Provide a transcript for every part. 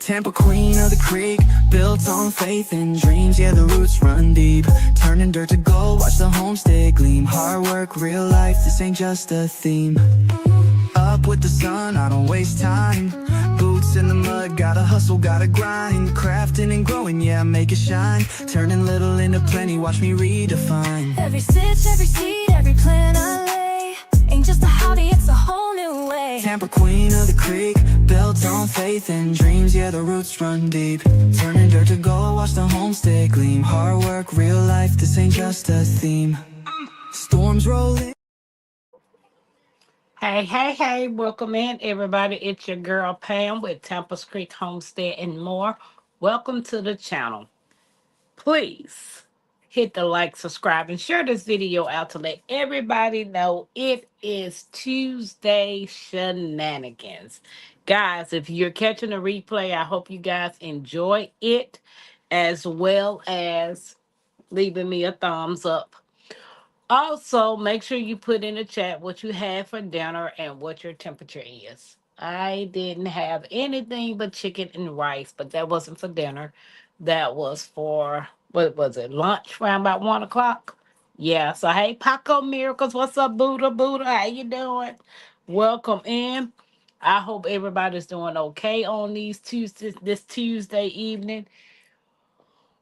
Tampa, queen of the creek, built on faith and dreams. Yeah, the roots run deep, turning dirt to gold, watch the homestead gleam. Hard work, real life, this ain't just a theme. Up with the sun, I don't waste time. Boots in the mud, gotta hustle, gotta grind. Crafting and growing, yeah, make it shine. Turning little into plenty, watch me redefine. Every stitch, every seed, every plan I lay ain't just a hobby, it's a whole new way. Tampa, queen of the creek, built on faith and dreams. Yeah, the roots run deep, turning dirt to gold, watch the homestead gleam. Hard work, real life, this ain't just a theme. Storms roll in. Hey, welcome in everybody. It's your girl Pam with Tampa's Creek Homestead and more. Welcome to the channel. Please hit the like, subscribe, and share this video out to let everybody know it is Tuesday Shenanigans. Guys, if you're catching a replay, I hope you guys enjoy it as well as leaving me a thumbs up. Also, make sure you put in the chat what you had for dinner and what your temperature is. I didn't have anything but chicken and rice, but that wasn't for dinner. That was for, what was it, lunch around about 1 o'clock? Yeah, so hey, Paco Miracles, what's up, Buddha? How you doing? Welcome in. I hope everybody's doing okay on this Tuesday evening.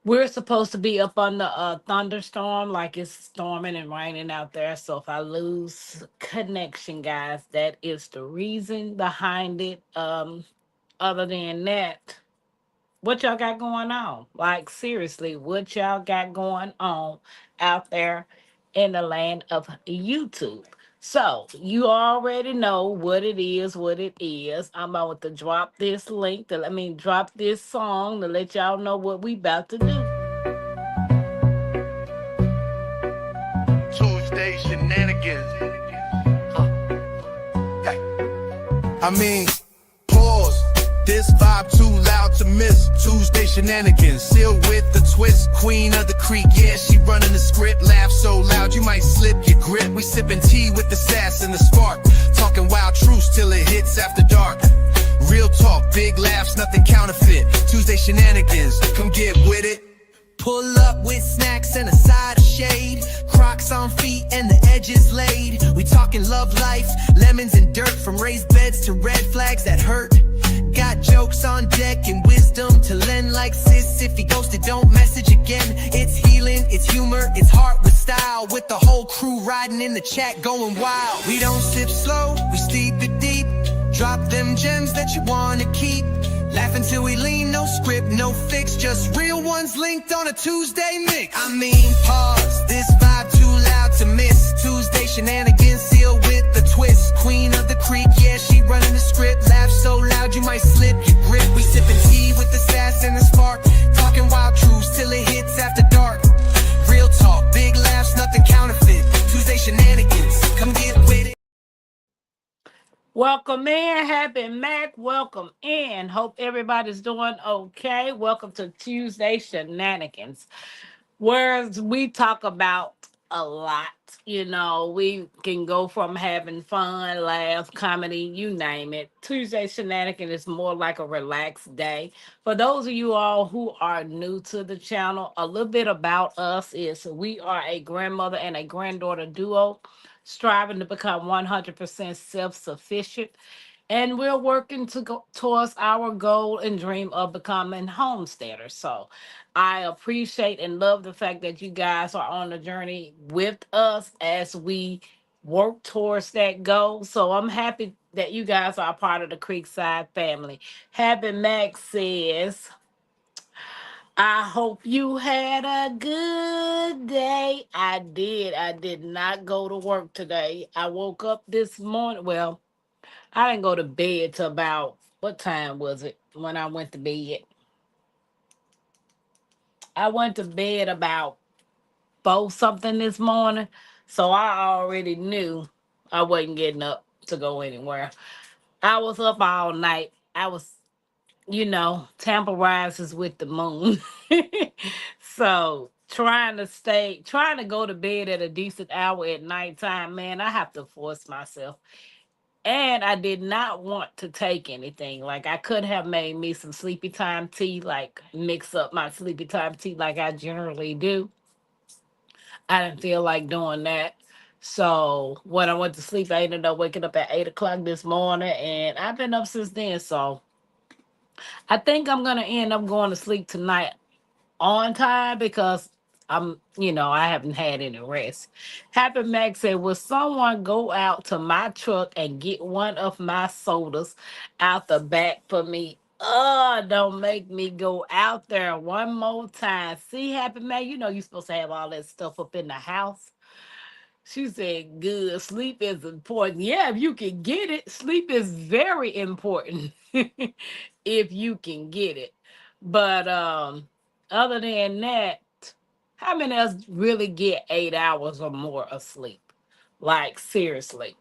We're supposed to be up under a thunderstorm, like it's storming and raining out there. So if I lose connection, guys, that is the reason behind it. Other than that, what y'all got going on? Like seriously, what y'all got going on out there in the land of YouTube? So you already know what it is, I'm about to drop this link drop this song to let y'all know what we about to do. Tuesday Shenanigans. Pause. This vibe too loud to miss. Tuesday Shenanigans, sealed with the twist. Queen of the creek, yeah, she running the script. Laugh so loud you might slip your grip. We sipping tea with the sass and the spark, talking wild truths till it hits after dark. Real talk, big laughs, nothing counterfeit. Tuesday Shenanigans, come get with it. Pull up with snacks and a side of shade. Crocs on feet and the edges laid. We talking love life, lemons and dirt. From raised beds to red flags that hurt. Got jokes on deck and wisdom to lend like sis. If he ghosted, don't message again. It's healing, it's humor, it's heart with style. With the whole crew riding in the chat going wild. We don't sip slow, we steep it deep. Drop them gems that you wanna keep. Laugh until we lean, no script, no fix. Just real ones linked on a Tuesday mix. Pause, this vibe too loud to miss. Tuesday Shenanigans, sealed with the twist. Queen of the creek, yeah, she running the script. Laugh so loud you might slip your grip. We sipping tea with the sass and the spark, talking wild truths till it hits after dark. Real talk, big laughs, nothing counterfeit. Tuesday Shenanigans, come get with it. Welcome in, Happy Mac. Welcome in. Hope everybody's doing okay. Welcome to Tuesday Shenanigans, where we talk about a lot. You know, we can go from having fun, laugh, comedy, you name it. Tuesday Shenanigans is more like a relaxed day. For those of you all who are new to the channel, a little bit about us is we are a grandmother and a granddaughter duo striving to become 100% self-sufficient. And we're working to go towards our goal and dream of becoming homesteaders. So I appreciate and love the fact that you guys are on the journey with us as we work towards that goal. So I'm happy that you guys are a part of the Creekside family. Happy Max says, I hope you had a good day. I did. I did not go to work today. I woke up this morning. Well, I didn't go to bed till about, what time was it when I went to bed? I went to bed about 4 something this morning. So I already knew I wasn't getting up to go anywhere. I was up all night. I was, Tampa rises with the moon. So trying to go to bed at a decent hour at nighttime, man, I have to force myself. And I did not want to take anything. Like I could have made me some sleepy time tea, like mix up my sleepy time tea like I generally do. I didn't feel like doing that. So when I went to sleep, I ended up waking up at 8 o'clock this morning, and I've been up since then. So I think I'm gonna end up going to sleep tonight on time because I haven't had any rest. Happy Max said, will someone go out to my truck and get one of my sodas out the back for me? Don't make me go out there one more time. See, Happy Max, you're supposed to have all that stuff up in the house. She said, good. Sleep is important. Yeah, if you can get it, sleep is very important if you can get it. But other than that, how many of us really get 8 hours or more of sleep? Like, seriously.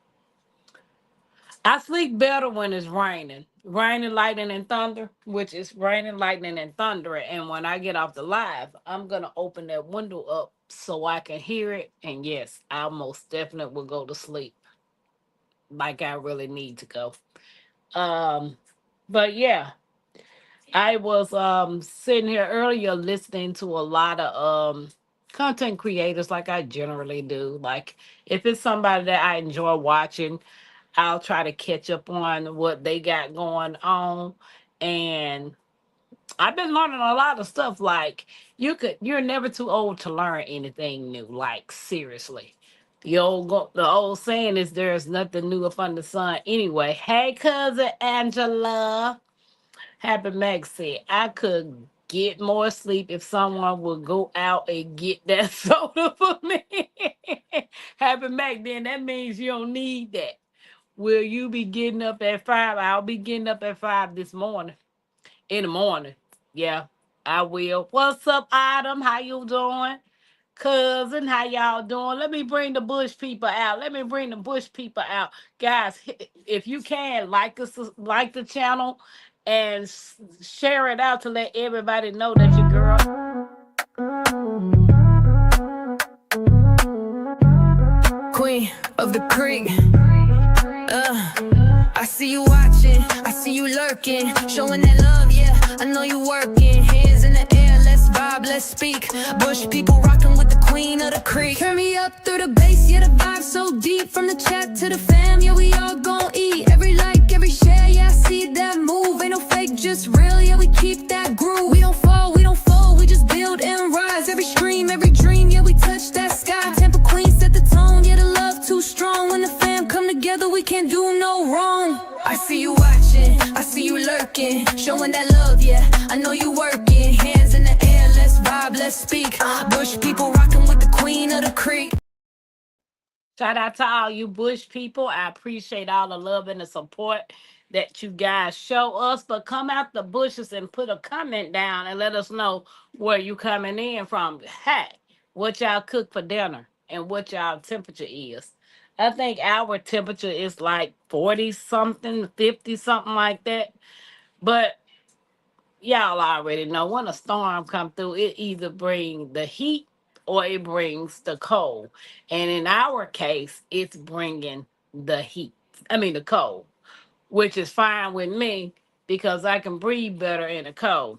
I sleep better when it's raining. Raining, lightning, and thunder, which is raining, lightning, and thunder. And when I get off the live, I'm going to open that window up so I can hear it. And yes, I most definitely will go to sleep like I really need to go. Um, but yeah, I was sitting here earlier listening to a lot of content creators like I generally do. Like if it's somebody that I enjoy watching, I'll try to catch up on what they got going on. And I've been learning a lot of stuff. Like you're never too old to learn anything new. Like seriously. The old saying is there's nothing new up under the sun anyway. Hey cousin Angela. Happy Max said I could get more sleep if someone would go out and get that soda for me. Happy Max, then that means you don't need that. Will you be getting up at 5? I'll be getting up at 5 this morning. In the morning. Yeah, I will. What's up, Adam? How you doing? Cousin, how y'all doing? Let me bring the bush people out. Let me bring the bush people out. Guys, if you can, like the channel and share it out to let everybody know that your girl. Queen of the creek. I see you watching, I see you lurking, showing that love, yeah. I know you working, hands in the air, let's vibe, let's speak. Bush people rocking with the queen of the creek. Turn me up through the bass, yeah, the vibe so deep. From the chat to the fam, yeah, we all gon' eat. Every like, every share, yeah, I see that move. Ain't no fake, just real, yeah, we keep that groove. We don't fall, we don't fold, we just build and rise. Every stream, every dream, yeah, we touch that sky. Tampa queen set the tone, yeah, the love too strong. When the fam come together, we can't do no wrong. I see you watching, I see you lurking, showing that love, yeah. I know you working, hands in the air, let's vibe, let's speak. Bush people rocking with the queen of the creek. Shout out to all you bush people. I appreciate all the love and the support that you guys show us. But come out the bushes and put a comment down and let us know where you coming in from. Hey, what y'all cook for dinner and what y'all temperature is. I think our temperature is like 40 something, 50 something like that. But y'all already know when a storm come through, it either bring the heat or it brings the cold. And in our case, it's bringing the heat. I mean the cold, which is fine with me because I can breathe better in the cold.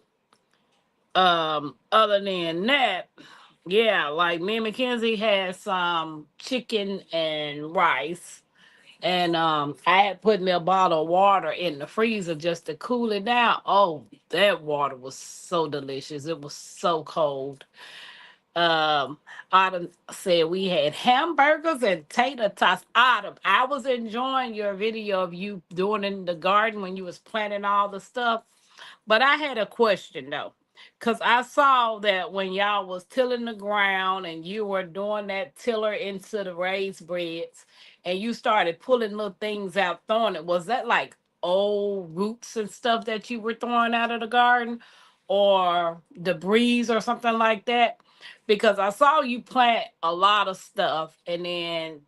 Other than that, yeah, like me and Mackenzie had some chicken and rice. And I had put me a bottle of water in the freezer just to cool it down. Oh, that water was so delicious. It was so cold. Autumn said we had hamburgers and tater tots. Autumn, I was enjoying your video of you doing in the garden when you was planting all the stuff. But I had a question though, because I saw that when y'all was tilling the ground and you were doing that tiller into the raised beds and you started pulling little things out, throwing it, was that like old roots and stuff that you were throwing out of the garden or debris or something like that? Because I saw you plant a lot of stuff and then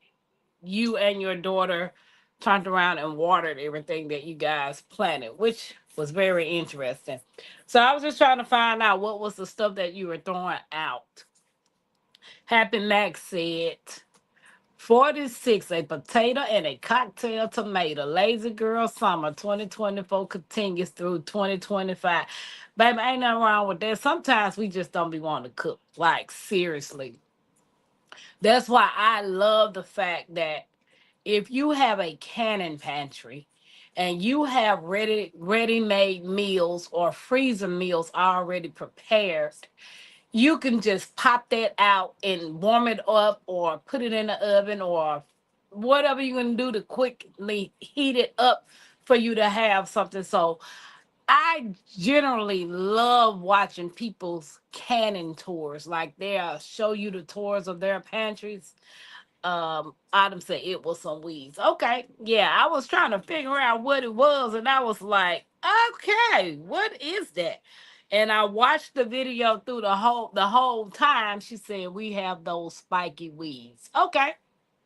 you and your daughter turned around and watered everything that you guys planted, which was very interesting. So I was just trying to find out what was the stuff that you were throwing out. Happy Max said 46, a potato and a cocktail tomato. Lazy Girl Summer 2024 continues through 2025. Baby, ain't nothing wrong with that. Sometimes we just don't be wanting to cook. Like, seriously. That's why I love the fact that if you have a cannon pantry and you have ready-made meals or freezer meals already prepared, you can just pop that out and warm it up or put it in the oven or whatever you're going to do to quickly heat it up for you to have something. So I generally love watching people's canning tours. Like they'll show you the tours of their pantries. Autumn said it was some weeds. Okay, yeah, I was trying to figure out what it was, and I was like, okay, what is that? And I watched the video through the whole time. She said we have those spiky weeds. Okay,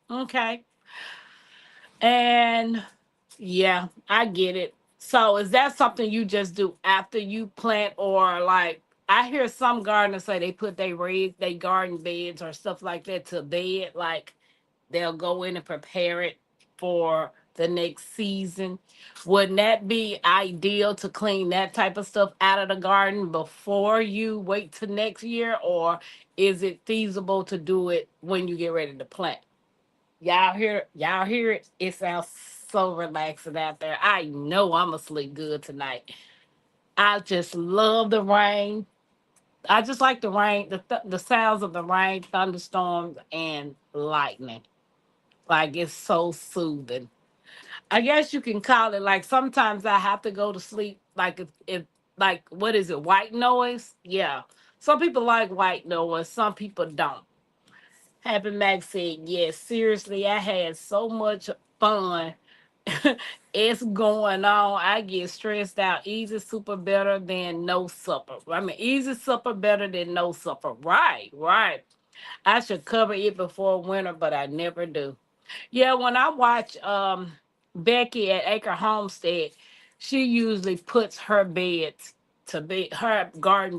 okay, and yeah, I get it. So is that something you just do after you plant, or like I hear some gardeners say they put they garden beds or stuff like that to bed, like they'll go in and prepare it for the next season. Wouldn't that be ideal to clean that type of stuff out of the garden before you wait till next year, or is it feasible to do it when you get ready to plant? Y'all hear it? It sounds so relaxing out there. I know I'm gonna sleep good tonight. I just love the rain. I just like the rain, the sounds of the rain, thunderstorms, and lightning. Like it's so soothing. I guess you can call it like sometimes I have to go to sleep like if like what is it, white noise? Yeah. Some people like white noise, some people don't. Happy Max said, yes, seriously, I had so much fun. It's going on. I get stressed out. Easy super better than no supper. I mean, easy supper better than no supper. Right, right. I should cover it before winter, but I never do. Yeah, when I watch Becky at Acre Homestead, she usually puts her garden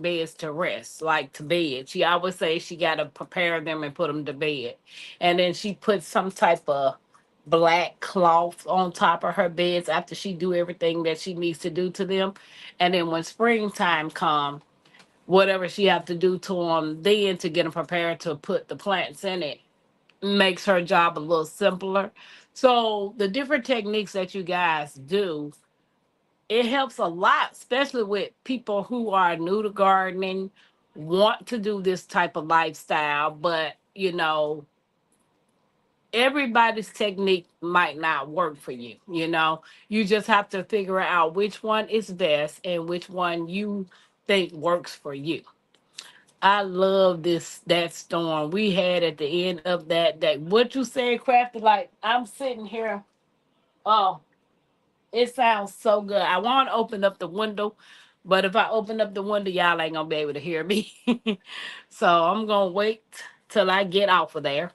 beds to rest, like to bed. She always says she got to prepare them and put them to bed, and then she puts some type of black cloth on top of her beds after she do everything that she needs to do to them, and then when springtime comes, whatever she have to do to them then to get them prepared to put the plants in it makes her job a little simpler. So the different techniques that you guys do, it helps a lot, especially with people who are new to gardening, want to do this type of lifestyle, but everybody's technique might not work for you. You just have to figure out which one is best and which one you think works for you. I love that storm we had at the end of that day. What you said, Crafty, like I'm sitting here. Oh, it sounds so good. I want to open up the window, but if I open up the window, y'all ain't gonna be able to hear me. So I'm gonna wait till I get off of there.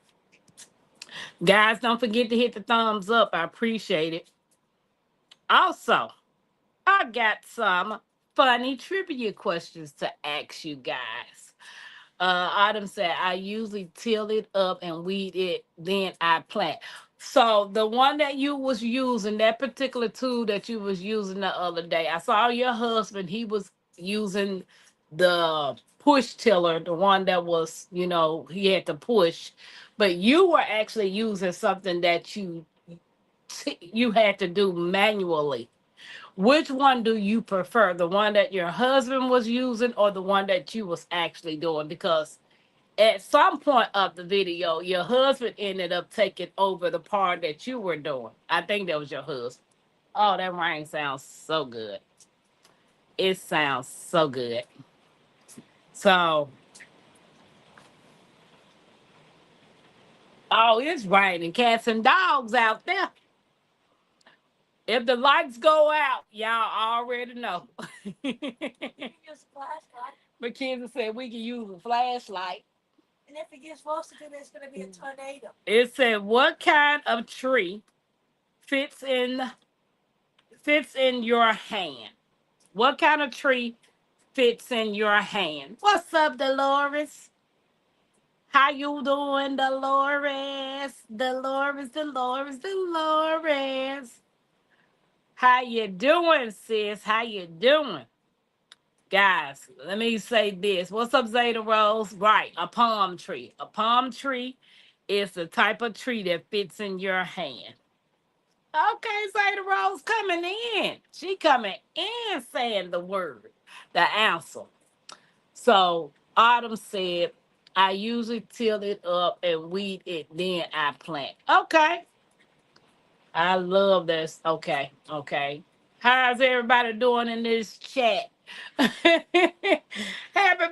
Guys, don't forget to hit the thumbs up. I appreciate it. Also, I got some funny trivia questions to ask you guys. Autumn said, I usually till it up and weed it, then I plant. So the one that you was using, that particular tool that you was using the other day, I saw your husband, he was using the push tiller, the one that was, he had to push. But you were actually using something that you had to do manually. Which one do you prefer? The one that your husband was using or the one that you was actually doing? Because at some point of the video, your husband ended up taking over the part that you were doing. I think that was your husband. Oh, that rain sounds so good. It sounds so good. So, oh, it's raining cats and dogs out there. If the lights go out, y'all already know. Mackenzie said we can use a flashlight. And if it gets closer to this, it's going to be a tornado. It said, what kind of tree fits in your hand? What kind of tree fits in your hand? What's up, Dolores? How you doing, Dolores? Dolores, Dolores, Dolores. How you doing, sis? How you doing? Guys, let me say this. What's up, Zeta Rose? Right, a palm tree. A palm tree is the type of tree that fits in your hand. Okay, Zeta Rose coming in. She coming in saying the word, the answer. So Autumn said, I usually till it up and weed it, then I plant. Okay. I love this. Okay. Okay. How's everybody doing in this chat? Happy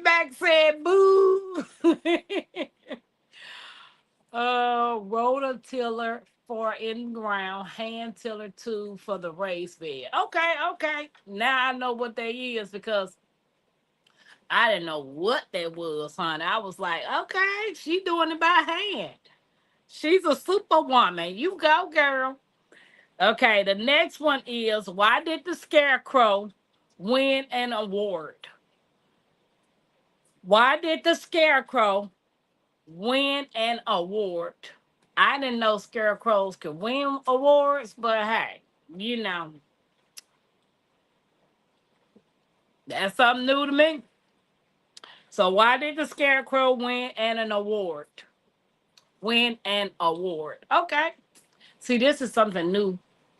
Back said boo. Rototiller for in ground, hand tiller two for the raised bed. Okay, okay. Now I know what that is because I didn't know what that was, honey. I was like, okay, she doing it by hand. She's a superwoman. You go, girl. Okay, the next one is why did the scarecrow win an award? Why did the scarecrow win an award? I didn't know scarecrows could win awards, but hey, you know, that's something new to me. So why did the scarecrow win an award? Win an award. Okay. See, this is something new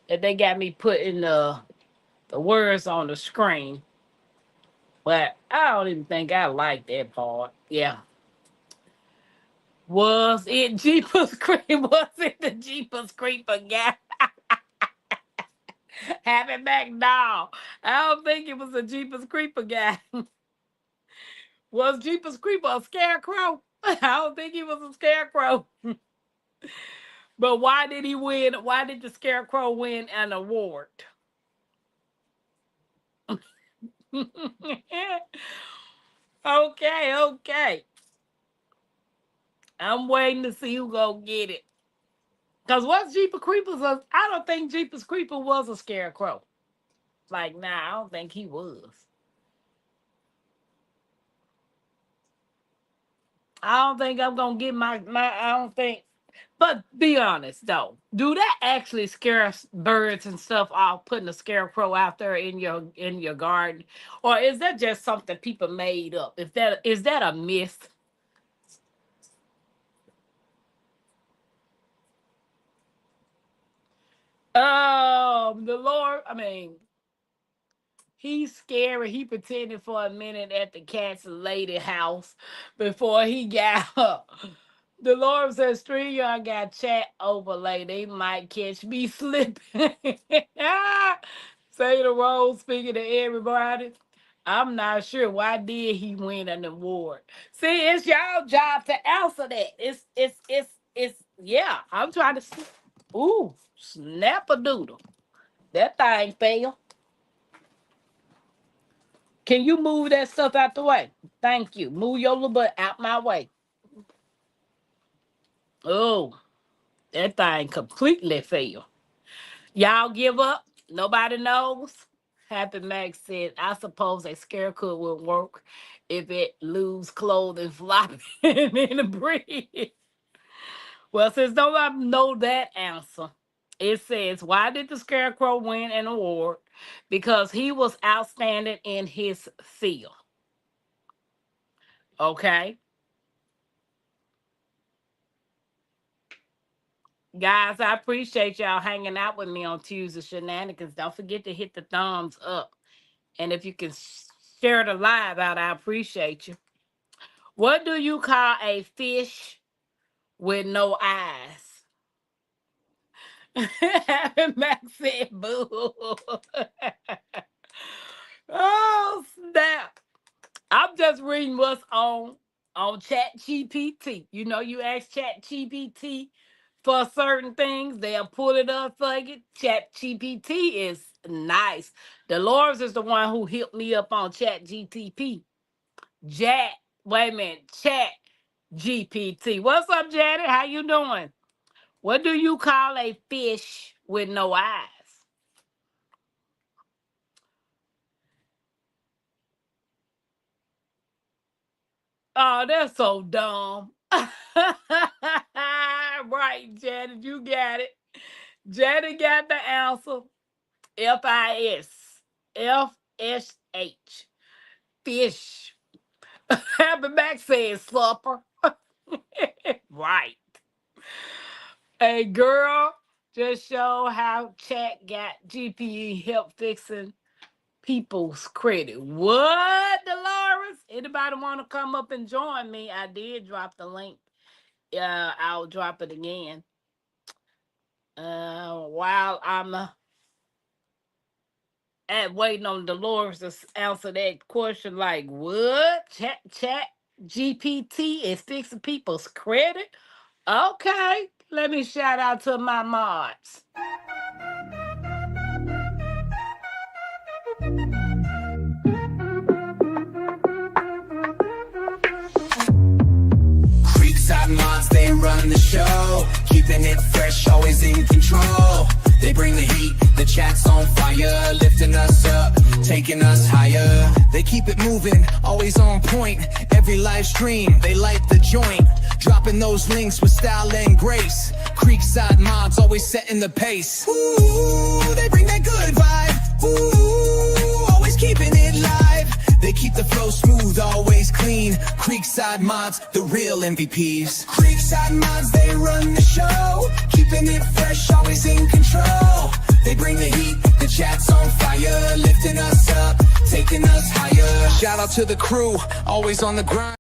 that they got me putting the words on the screen. But I don't even think I like that part. Yeah. Was it Jeepers Creep? Was it the Jeepers Creeper guy? Happy back now. I don't think it was a Jeepers Creeper guy. Was Jeepers Creeper a scarecrow? I don't think he was a scarecrow. But why did he win? Why did the scarecrow win an award? Okay, okay. I'm waiting to see who go get it. Cause what's Jeepers Creepers? I don't think Jeepers Creeper was a scarecrow. Like, nah, I don't think he was. I don't think I'm gonna get my. I don't think. But be honest though, do that actually scare birds and stuff off? Putting a scarecrow out there in your garden, or is that just something people made up? If that is that a myth? The Lord. I mean, he's scary. He pretended for a minute at the cat's lady house before he got up. The Lord says, "Three y'all got chat overlay. They might catch me slipping." Say the role speaking to everybody. I'm not sure why did he win an award. See, it's y'all job to answer that. It's yeah. I'm trying to see. Ooh, snap a doodle. That thing fell. Can you move that stuff out the way? Thank you. Move your little butt out my way. Oh, that thing completely fell. Y'all give up? Nobody knows? Happy Max said, I suppose a scarecrow would work if it lose clothing flopping in the breeze. Well, since nobody know that answer, it says, why did the scarecrow win an award? Because he was outstanding in his field. Okay. Guys, I appreciate y'all hanging out with me on Tuesday Shenanigans. Don't forget to hit the thumbs up. And if you can share the live out, I appreciate you. What do you call a fish with no eyes? Max said boo. Oh, snap. I'm just reading what's on Chat GPT. You know, you ask Chat GPT for certain things, they'll pull it up for you. Chat GPT is nice. Dolores is the one who hit me up on Chat GTP. Jack, wait a minute, Chat GPT. What's up, Janet? How you doing? What do you call a fish with no eyes? Oh, that's so dumb. Right, Janet, you got it. Janet got the answer. FIS. Fish. Happy Mac says supper. Right. Hey, girl, just show how chat got GPE help fixing people's credit. What, Dolores? Anybody want to come up and join me? I did drop the link. I'll drop it again. While I'm at waiting on Dolores to answer that question, like what? Chat GPT is fixing people's credit? Okay, let me shout out to my mods. Creekside mods, they run the show, keeping it fresh, always in control. They bring the heat, the chat's on fire, lifting us up, taking us higher. They keep it moving, always on point. Every live stream, they light the joint, dropping those links with style and grace. Creekside mods, always setting the pace. Ooh, they bring that good vibe. Ooh, always keeping it live. They keep the flow smooth, always clean. Creekside mods, the real MVPs. Creekside mods, they run the show, keeping it fresh, always in control. They bring the heat, the chat's on fire, lifting us up, taking us higher. Shout out to the crew, always on the grind.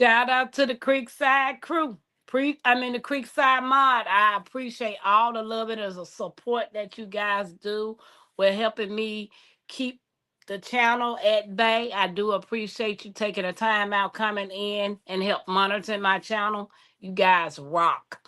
Shout out to the Creekside crew. The Creekside mod. I appreciate all the love and the support that you guys do with helping me keep the channel at bay. I do appreciate you taking the time out coming in and help monitoring my channel. You guys rock.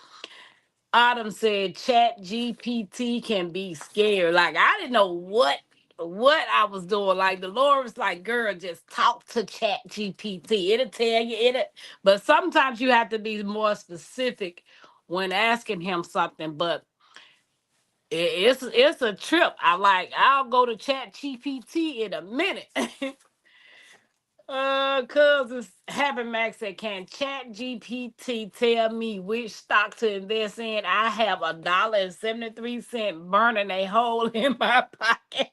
Autumn said Chat GPT can be scared. Like I didn't know what I was doing. Like the Lord was like, girl, just talk to Chat GPT. It'll tell you it. But sometimes you have to be more specific when asking him something. But it's a trip. I'll go to Chat GPT in a minute. Cause it's Happy Max said, can Chat GPT tell me which stock to invest in? I have $1.73 burning a hole in my pocket.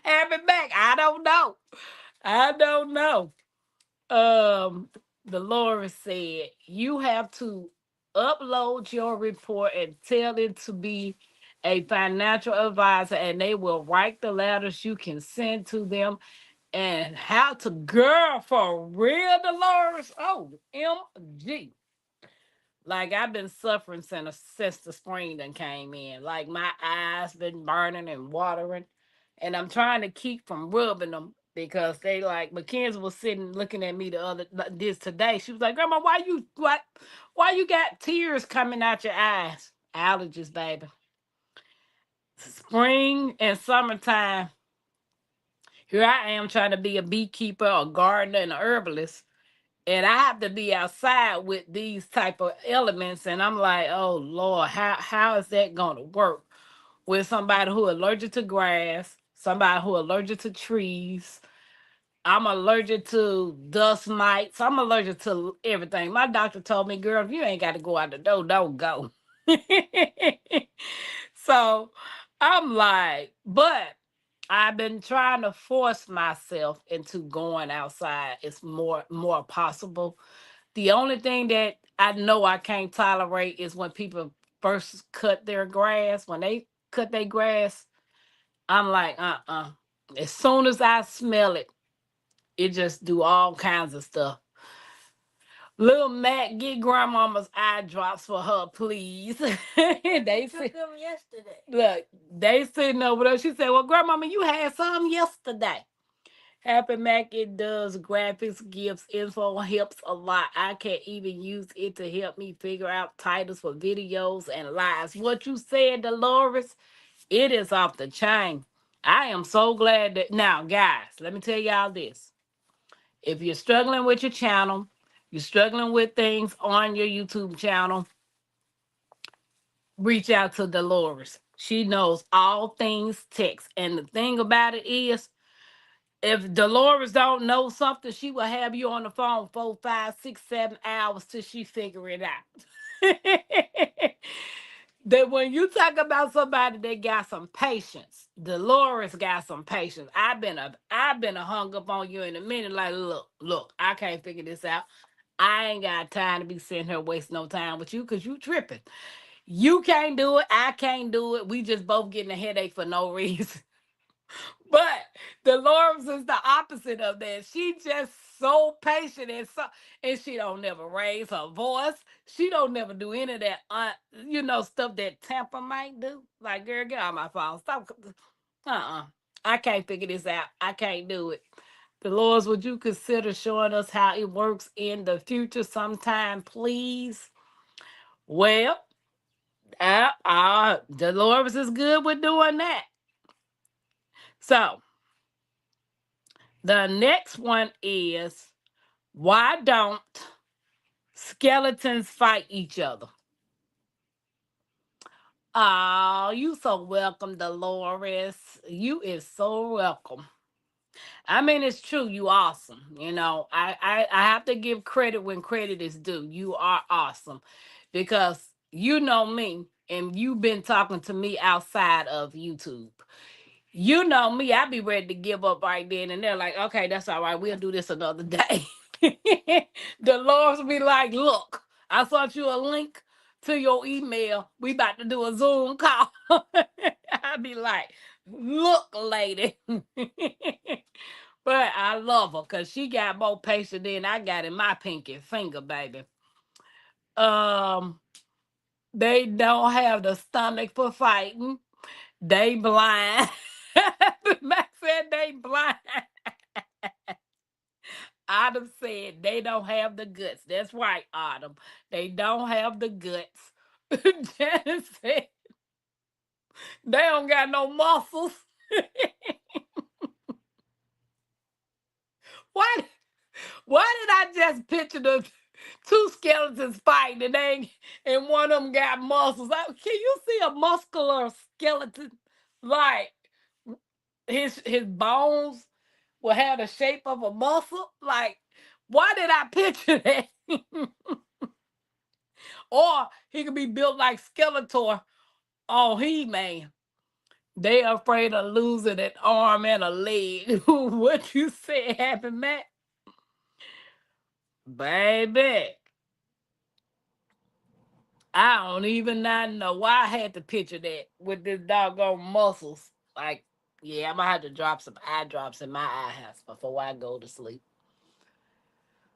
Happy Max, I don't know. I don't know. Dolores said you have to upload your report and tell it to be a financial advisor, and they will write the letters you can send to them. And how to girl for real, Dolores? Oh, MG. Like I've been suffering since the spring done came in. Like my eyes been burning and watering. And I'm trying to keep from rubbing them because they like Mackenzie was sitting looking at me this today. She was like, Grandma, why you got tears coming out your eyes? Allergies, baby. Spring and summertime. Here I am trying to be a beekeeper, a gardener, and a herbalist. And I have to be outside with these type of elements. And I'm like, oh Lord, how is that gonna work with somebody who allergic to grass, somebody who allergic to trees? I'm allergic to dust mites. I'm allergic to everything. My doctor told me, girl, if you ain't got to go out the door, don't go. So I'm like, but I've been trying to force myself into going outside. It's more possible. The only thing that I know I can't tolerate is when people first cut their grass. When they cut their grass, I'm like, As soon as I smell it, it just do all kinds of stuff. Little Mac, get grandmama's eye drops for her, please. They took them yesterday. Look, they sitting over there. She said, well, grandmama, you had some yesterday. Happy Mac, it does graphics, gifts, info, helps a lot. I can even use it to help me figure out titles for videos and lives. What you said, Dolores, it is off the chain. I am so glad that now, guys, let me tell y'all this. If you're struggling with your channel, you're struggling with things on your YouTube channel, reach out to Dolores. She knows all things text. And the thing about it is, If Dolores don't know something, she will have you on the phone 4, 5, 6, 7 hours till she figure it out. That when you talk about somebody that got some patience, Dolores got some patience. I've been a hung up on you in a minute. Like, look, I can't figure this out. I ain't got time to be sitting here wasting no time with you because you tripping. You can't do it. I can't do it. We just both getting a headache for no reason. But Dolores is the opposite of that. She just so patient and she don't never raise her voice. She don't never do any of that stuff that Tampa might do. Like, girl, get on my phone. Stop. I can't figure this out. I can't do it. Dolores, would you consider showing us how it works in the future sometime, please? Well, Dolores is good with doing that. So the next one is, why don't skeletons fight each other? Oh, you so welcome, Dolores. You is so welcome. I mean, it's true. You awesome. I have to give credit when credit is due. You are awesome because you know me and you've been talking to me outside of YouTube. You know me, I be ready to give up right then and they're like, okay, that's all right. We'll do this another day. The Lord's be like, look, I sent you a link to your email. We about to do a Zoom call. I be like, look, lady. But I love her because she got more patience than I got in my pinky finger, baby. Um, they don't have the stomach for fighting. They blind. Max said they blind. Autumn said they don't have the guts. That's right, Autumn. They don't have the guts. Janice said they don't got no muscles. Why? Why did I just picture the two skeletons fighting and one of them got muscles? Can you see a muscular skeleton? Like his bones will have the shape of a muscle. Like, why did I picture that? Or he could be built like Skeletor on He-Man. They afraid of losing an arm and a leg. What you said happened, Matt? Baby, I don't even not know why I had to picture that with this doggone muscles. Like, yeah, I'm gonna have to drop some eye drops in my eye house before I go to sleep.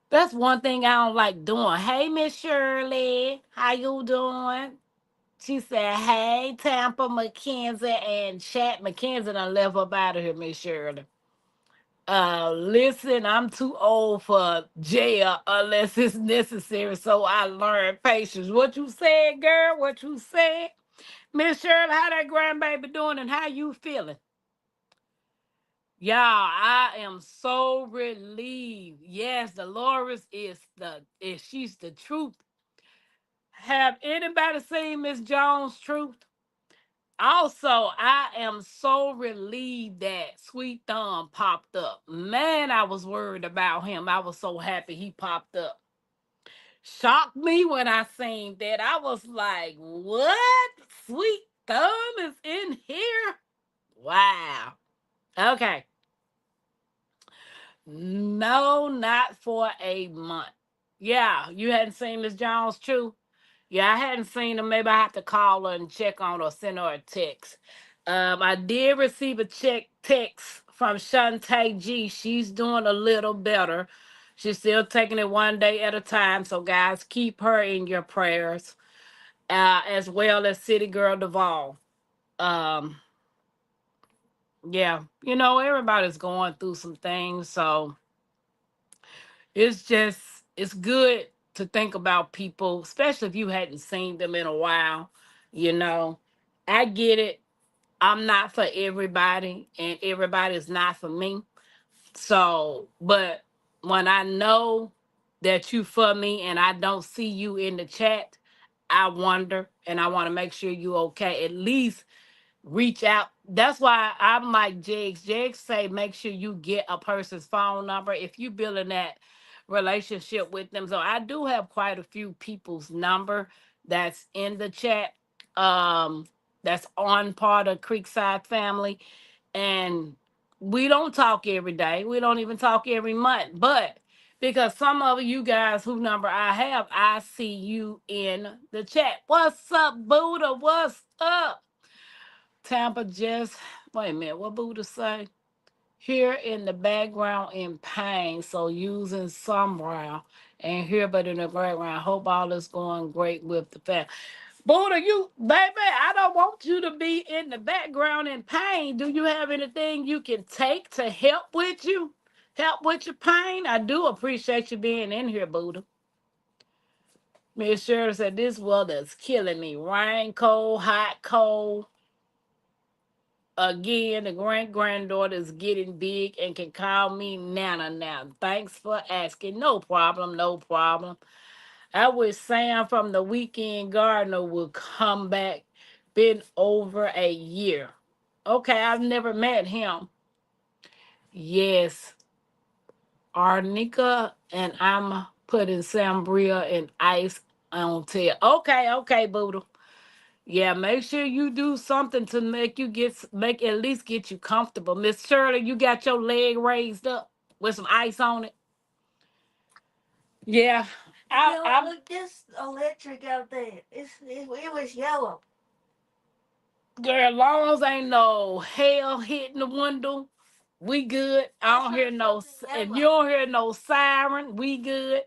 That's one thing I don't like doing. Hey, Miss Shirley, how you doing? She said, hey, Tampa, Mackenzie, and Chat. Mackenzie done left up out of here, Miss Shirley. Listen, I'm too old for jail unless it's necessary, so I learned patience. What you said, girl? What you said? Miss Shirley, how that grandbaby doing and how you feeling? Y'all, I am so relieved. Yes, Dolores she's the truth. Have anybody seen Miss Jones' Truth? Also, I am so relieved that Sweet Thumb popped up. Man, I was worried about him. I was so happy he popped up. Shocked me when I seen that. I was like, what? Sweet Thumb is in here? Wow. Okay. No, not for a month. Yeah, you hadn't seen Miss Jones' Truth? Yeah, I hadn't seen her. Maybe I have to call her and check on her or send her a text. I did receive a text from Shantae G. She's doing a little better. She's still taking it one day at a time. So, guys, keep her in your prayers, as well as City Girl Duvall. Um, yeah, everybody's going through some things. So, it's good to think about people, especially if you hadn't seen them in a while. You know, I get it. I'm not for everybody, and everybody is not for me. So, but when I know that you for me and I don't see you in the chat, I wonder and I want to make sure you okay. At least reach out That's why I'm like Jigs. Jigs say make sure you get a person's phone number if you building that relationship with them. So I do have quite a few people's number that's in the chat. Um, that's on part of Creekside family, and we don't talk every day. We don't even talk every month, but because some of you guys who number I have, I see you in the chat. What's up, Buddha? What's up? Tampa just, wait a minute, what Buddha say? Here in the background in pain, so using some brow and here but in the background. Hope all is going great with the family. Buddha, you, baby, I don't want you to be in the background in pain. Do you have anything you can take to help with you? Help with your pain? I do appreciate you being in here, Buddha. Miss Shirley said, this weather's killing me. Rain, cold, hot, cold. Again, the granddaughter is getting big and can call me Nana now. Thanks for asking. No problem, no problem. I wish Sam from the Weekend Gardener would come back. Been over a year. Okay, I've never met him. Yes, Arnica, and I'm putting Sambria and ice on tail. Okay, okay, Buddha. Yeah, make sure you do something to make you make at least get you comfortable. Miss Shirley, you got your leg raised up with some ice on it. Yeah. Look, this electric out there. It was yellow. Girl, long as ain't no hell hitting the window, we good. I don't hear no. If you don't hear no siren, we good.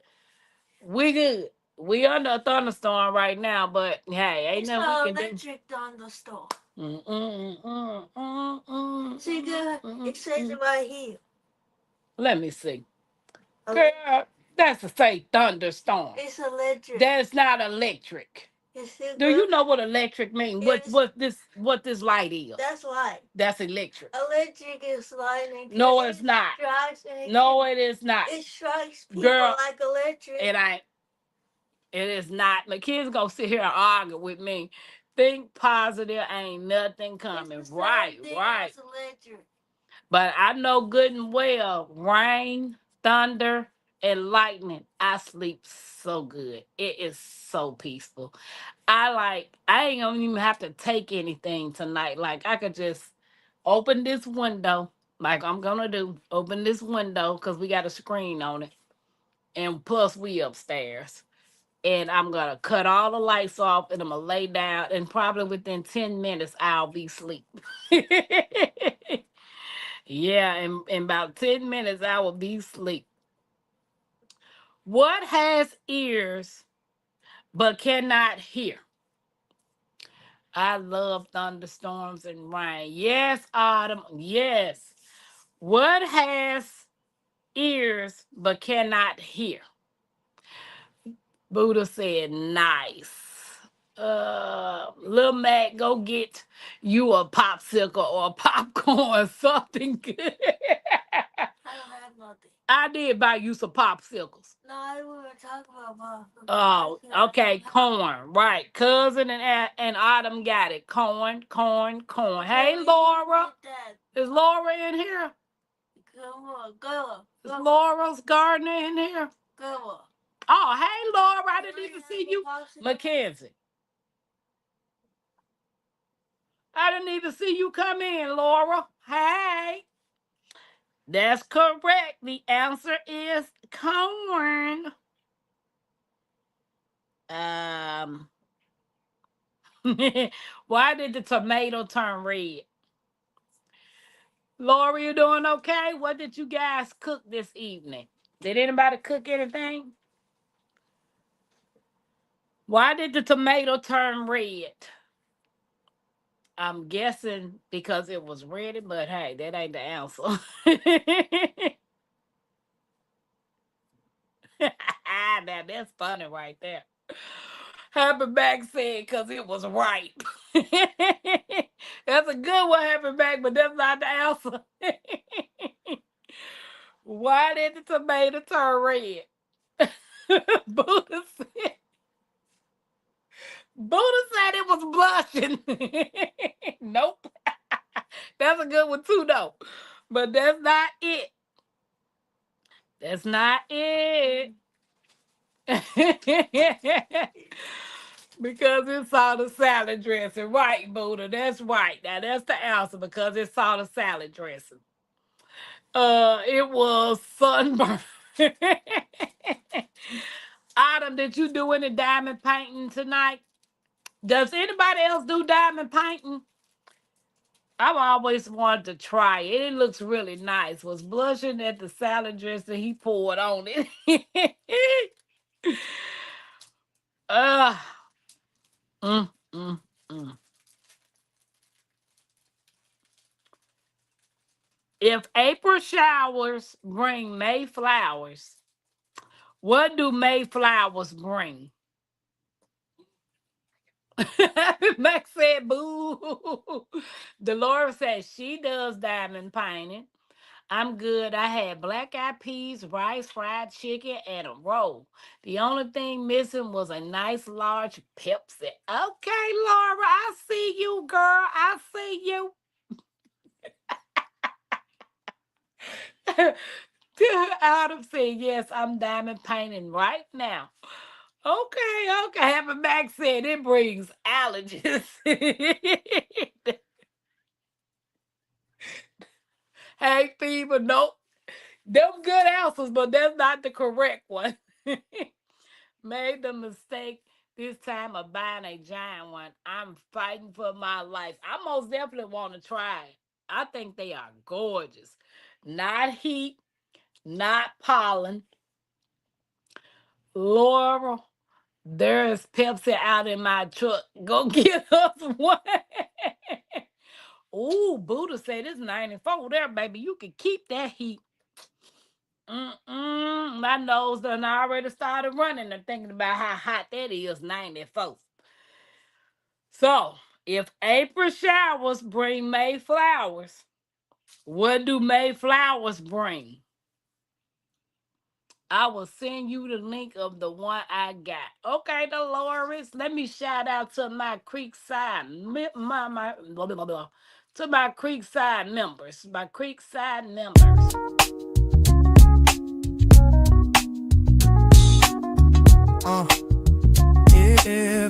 We good. We under a thunderstorm right now, but hey, ain't nothing we can do. Electric thunderstorm. See, good. It says it right here. Let me see. Girl, that's a say thunderstorm. It's electric. That's not electric. Do you know what electric means? What this light is? That's light. That's electric. Electric is lightning. No, it's not. No, it is not. It strikes people. Girl, like electric. It ain't. It is not. My kids gonna sit here and argue with me. Think positive, ain't nothing coming. Right, right. But I know good and well, rain, thunder, and lightning, I sleep so good. It is so peaceful. I ain't gonna even have to take anything tonight. Like I could just open this window, like I'm gonna do. Open this window because we got a screen on it. And plus we upstairs. And I'm gonna cut all the lights off and I'm gonna lay down and probably within 10 minutes I'll be asleep. Yeah, in about 10 minutes I will be asleep. What has ears but cannot hear? I love thunderstorms and rain. Yes, Autumn. Yes. What has ears but cannot hear? Buddha said, nice. Lil Mac, go get you a popsicle or a popcorn, something good. I don't have nothing. I did buy you some popsicles. No, I we were talking about popsicles. Oh, okay, corn, right. Cousin and Autumn got it. Corn, corn, corn. Hey, Laura. Is Laura in here? Come on, go. Is Laura's gardener in here? Go. Oh, hey, Laura, I didn't even see you. Mackenzie. I didn't even see you come in, Laura. Hey. That's correct. The answer is corn. Why did the tomato turn red? Laura, you doing okay? What did you guys cook this evening? Did anybody cook anything? Why did the tomato turn red? I'm guessing because it was ready, but hey, that ain't the answer. Now that's funny right there. Happy Back said because it was right. That's a good one, Happy Back, but that's not the answer. Why did the tomato turn red? Buddha said, Buddha said it was blushing. Nope. good one too, though. But that's not it. That's not it. Because it's all the salad dressing. Right, Buddha. That's right. Now that's the answer because it's all the salad dressing. It was sunburn. Autumn, did you do any diamond painting tonight? Does anybody else do diamond painting? I've always wanted to try it. It looks really nice. Was blushing at the salad dressing he poured on it. uh, mm, mm, mm. If April showers bring May flowers, what do May flowers bring? Max said, boo. Dolores said she does diamond painting. I'm good. I had black eyed peas, rice, fried chicken, and a roll. The only thing missing was a nice large Pepsi. Okay, Laura, I see you, girl. I see you. Adam said, yes, I'm diamond painting right now. Okay, okay. Happy Max said it brings allergies. Hay fever, nope. Them good answers, but that's not the correct one. Made the mistake this time of buying a giant one. I'm fighting for my life. I most definitely want to try it. I think they are gorgeous. Not heat, not pollen. Laurel, there is Pepsi out in my truck. Go get us one. Ooh, Buddha said it's 94 there, baby. You can keep that heat. My nose done already started running and thinking about how hot that is, 94. So, if April showers bring May flowers, what do May flowers bring? I will send you the link of the one I got. Okay, Dolores. Let me shout out to my Creekside, blah, blah, blah, blah, to my Creekside members. My Creekside members. Yeah.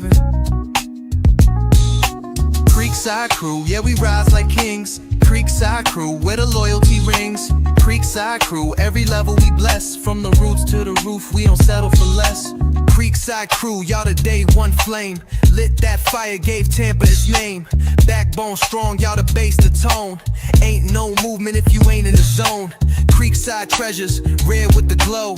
Creekside crew, yeah, we rise like kings. Creekside crew, where the loyalty rings. Creekside crew, every level we bless. From the roots to the roof, we don't settle for less. Creekside crew, y'all the day one flame. Lit that fire, gave Tampa its name. Backbone strong, y'all the base, the tone. Ain't no movement if you ain't in the zone. Creekside treasures, red with the glow.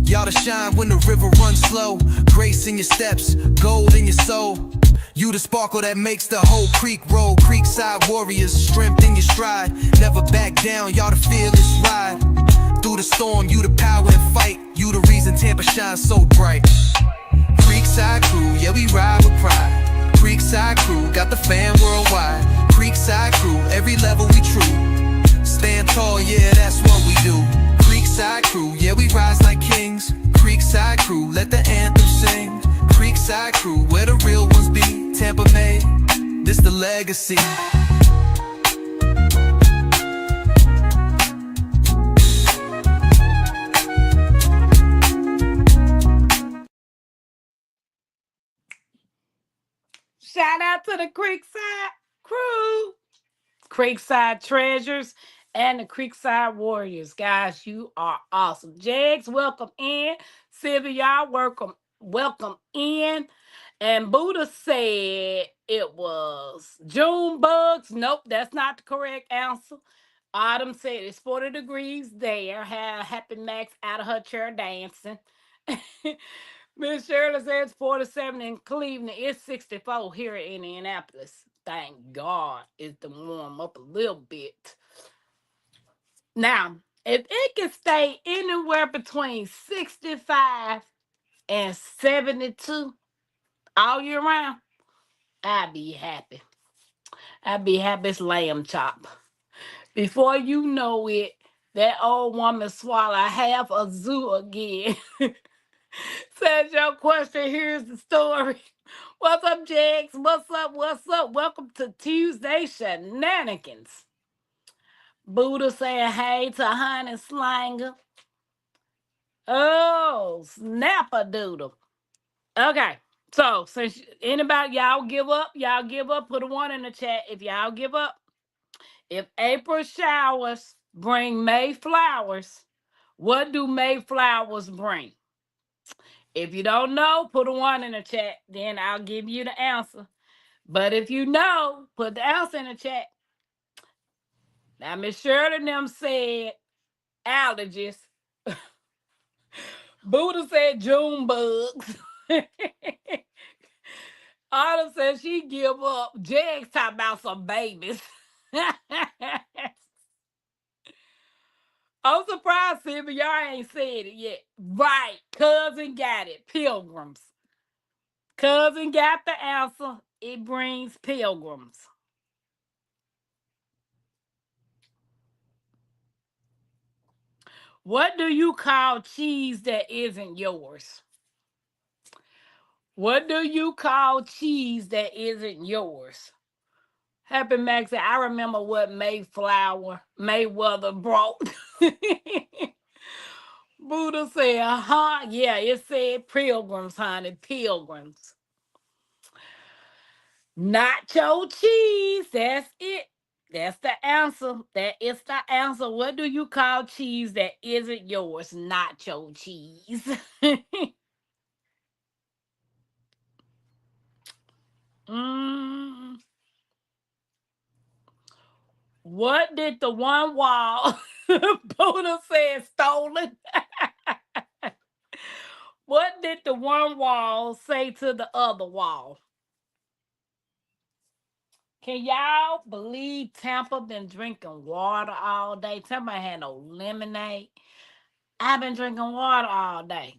Y'all to shine when the river runs slow. Grace in your steps, gold in your soul. You the sparkle that makes the whole creek roll. Creekside warriors, strength in your stride. Never back down, y'all the fearless ride. Through the storm, you the power and fight. You the reason Tampa shines so bright. Creekside crew, yeah, we ride with pride. Creekside crew, got the fan worldwide. Creekside crew, every level we true. Stand tall, yeah, that's what we do. Creekside crew, yeah, we rise like kings. Creekside crew, let the anthem sing. Creekside crew, where the real ones be. Tampa Bay, this the legacy. Shout out to the Creekside crew. Creekside Treasures, and the Creekside Warriors. Guys, you are awesome. Jags, welcome in. Sylvia, welcome in. And Buddha said it was June bugs. Nope, that's not the correct answer. Autumn said it's 40 degrees there. Happy Max out of her chair dancing. Miss Shirley says 47 in Cleveland. It's 64 here in Indianapolis. Thank God it's to warm up a little bit. Now, if it can stay anywhere between 65 and 72 all year round, I'd be happy. I'd be happy as lamb chop. Before you know it, that old woman swallow half a zoo again. Says your question, here's the story. What's up, Jags? What's up? What's up? Welcome to Tuesday Shenanigans. Buddha saying hey to Honey Slanger. Oh, snapper doodle. Okay. So since anybody y'all give up, put a one in the chat if y'all give up. If April showers bring May flowers, what do May flowers bring? If you don't know, put a one in the chat. Then I'll give you the answer. But if you know, put the answer in the chat. Now, Miss Shirley and them said allergies. Buddha said June bugs. Autumn said she give up. Jags talking about some babies. I'm surprised, Sylvia, y'all ain't said it yet. Right. Cousin got it. Pilgrims. Cousin got the answer. It brings pilgrims. What do you call cheese that isn't yours? What do you call cheese that isn't yours? Happy Max said, I remember what Mayweather brought. Buddha said, yeah, it said pilgrims, honey, pilgrims. Nacho cheese, that's it. That's the answer. That is the answer. What do you call cheese that isn't yours? Nacho cheese. mm. What did the one wall Buddha said stolen? What did the one wall say to the other wall? Can y'all believe Tampa been drinking water all day? Tampa ain't had no lemonade. I've been drinking water all day.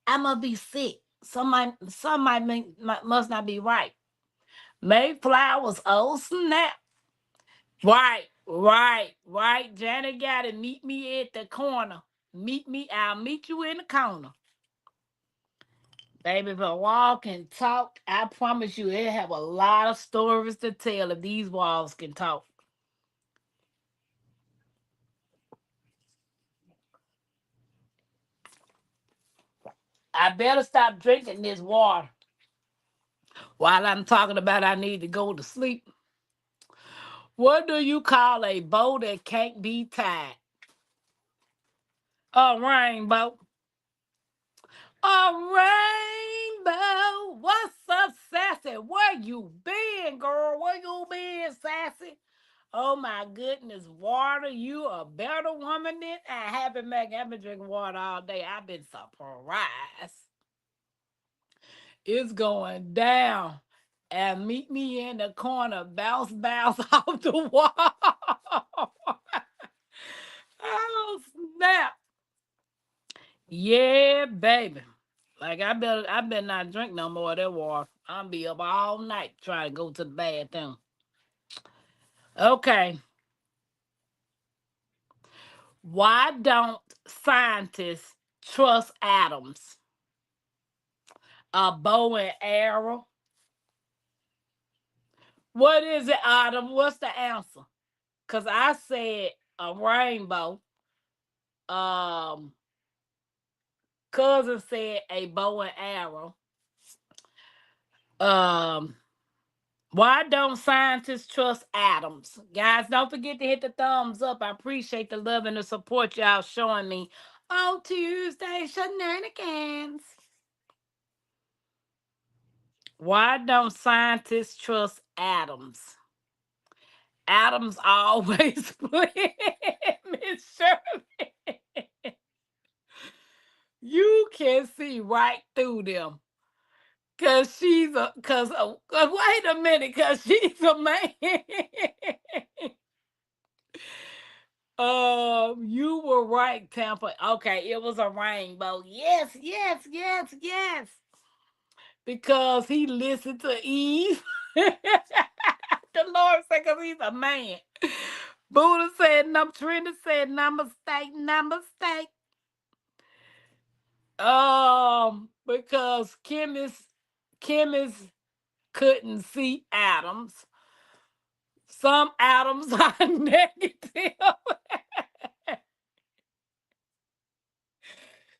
I must be sick. Must not be right. Mayflowers, oh snap. Right. Janet got to meet me at the corner. I'll meet you in the corner. Baby, if I walk and talk, I promise you it'll have a lot of stories to tell if these walls can talk. I better stop drinking this water. While I'm talking about I need to go to sleep. What do you call a bow that can't be tied? A rainbow. A rainbow. What's up, Sassy? Where you been, girl? Where you been, Sassy? Oh my goodness, water, you a better woman than I haven't been. I've been drinking water all day. I've been surprised. It's going down. And meet me in the corner, bounce off the wall. Oh snap. Yeah, baby. Like I better not drink no more of that water. I'll be up all night trying to go to the bathroom. Okay. Why don't scientists trust atoms? A bow and arrow. What is it, Adam? What's the answer? Cause I said a rainbow. Um, cousin said a bow and arrow. Um, why don't scientists trust atoms? Guys, don't forget to hit the thumbs up. I appreciate the love and the support y'all showing me on Tuesday Shenanigans. Why don't scientists trust atoms? Atoms always split. Miss Shirley. You can see right through them. Wait a minute, cause she's a man. You were right, Tampa. Okay, it was a rainbow. Yes. Because he listened to Eve. The Lord said, because he's a man. Buddha said, Trina said, namaste. Because chemists couldn't see atoms. Some atoms are negative.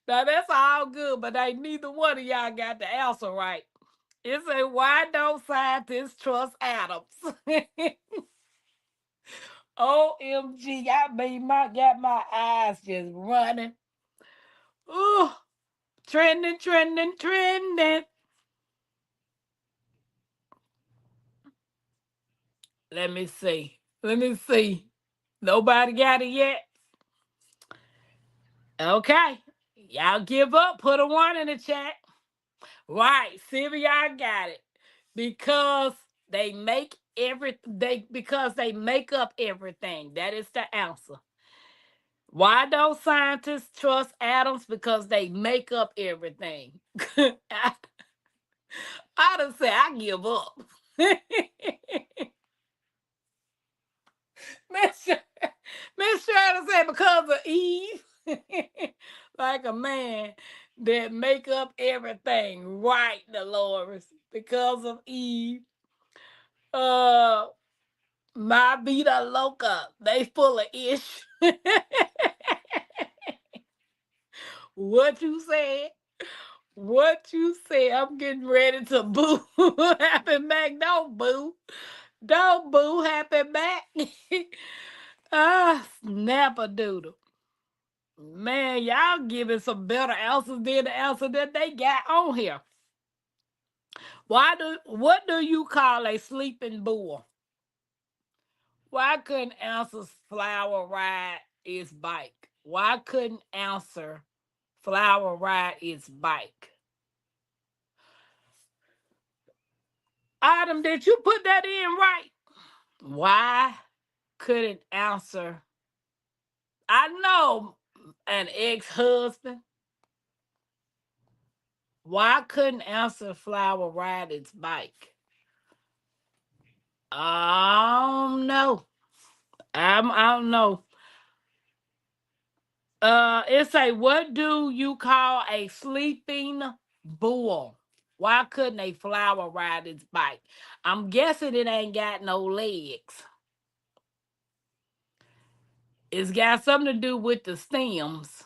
Now that's all good, but ain't neither one of y'all got the answer right. It say, why don't scientists trust atoms? OMG, I mean, got my eyes just running. Ooh, trending, trending, trending. Let me see. Let me see. Nobody got it yet? Okay. Y'all give up. Put a one in the chat. Right. See if y'all got it. Because they make because they make up everything. That is the answer. Why don't scientists trust atoms? Because they make up everything. I done say I give up. Miss Shirley said because of Eve. Like a man that make up everything. Right, Dolores. Because of Eve. Uh my vida loca. They full of ish. What you said? What you say? I'm getting ready to boo. Happy Mac, don't boo. Don't boo, Happy Mac. Snap a doodle. Man, y'all giving some better answers than the answer that they got on here. What do you call a sleeping bull? Why couldn't answer flower ride its bike? Why couldn't answer flower ride its bike? Adam, did you put that in right? Why couldn't answer? I know an ex-husband. Why couldn't answer flower ride its bike? I don't know. I don't know. It say, what do you call a sleeping bull? Why couldn't a flower ride its bike? I'm guessing it ain't got no legs. It's got something to do with the stems.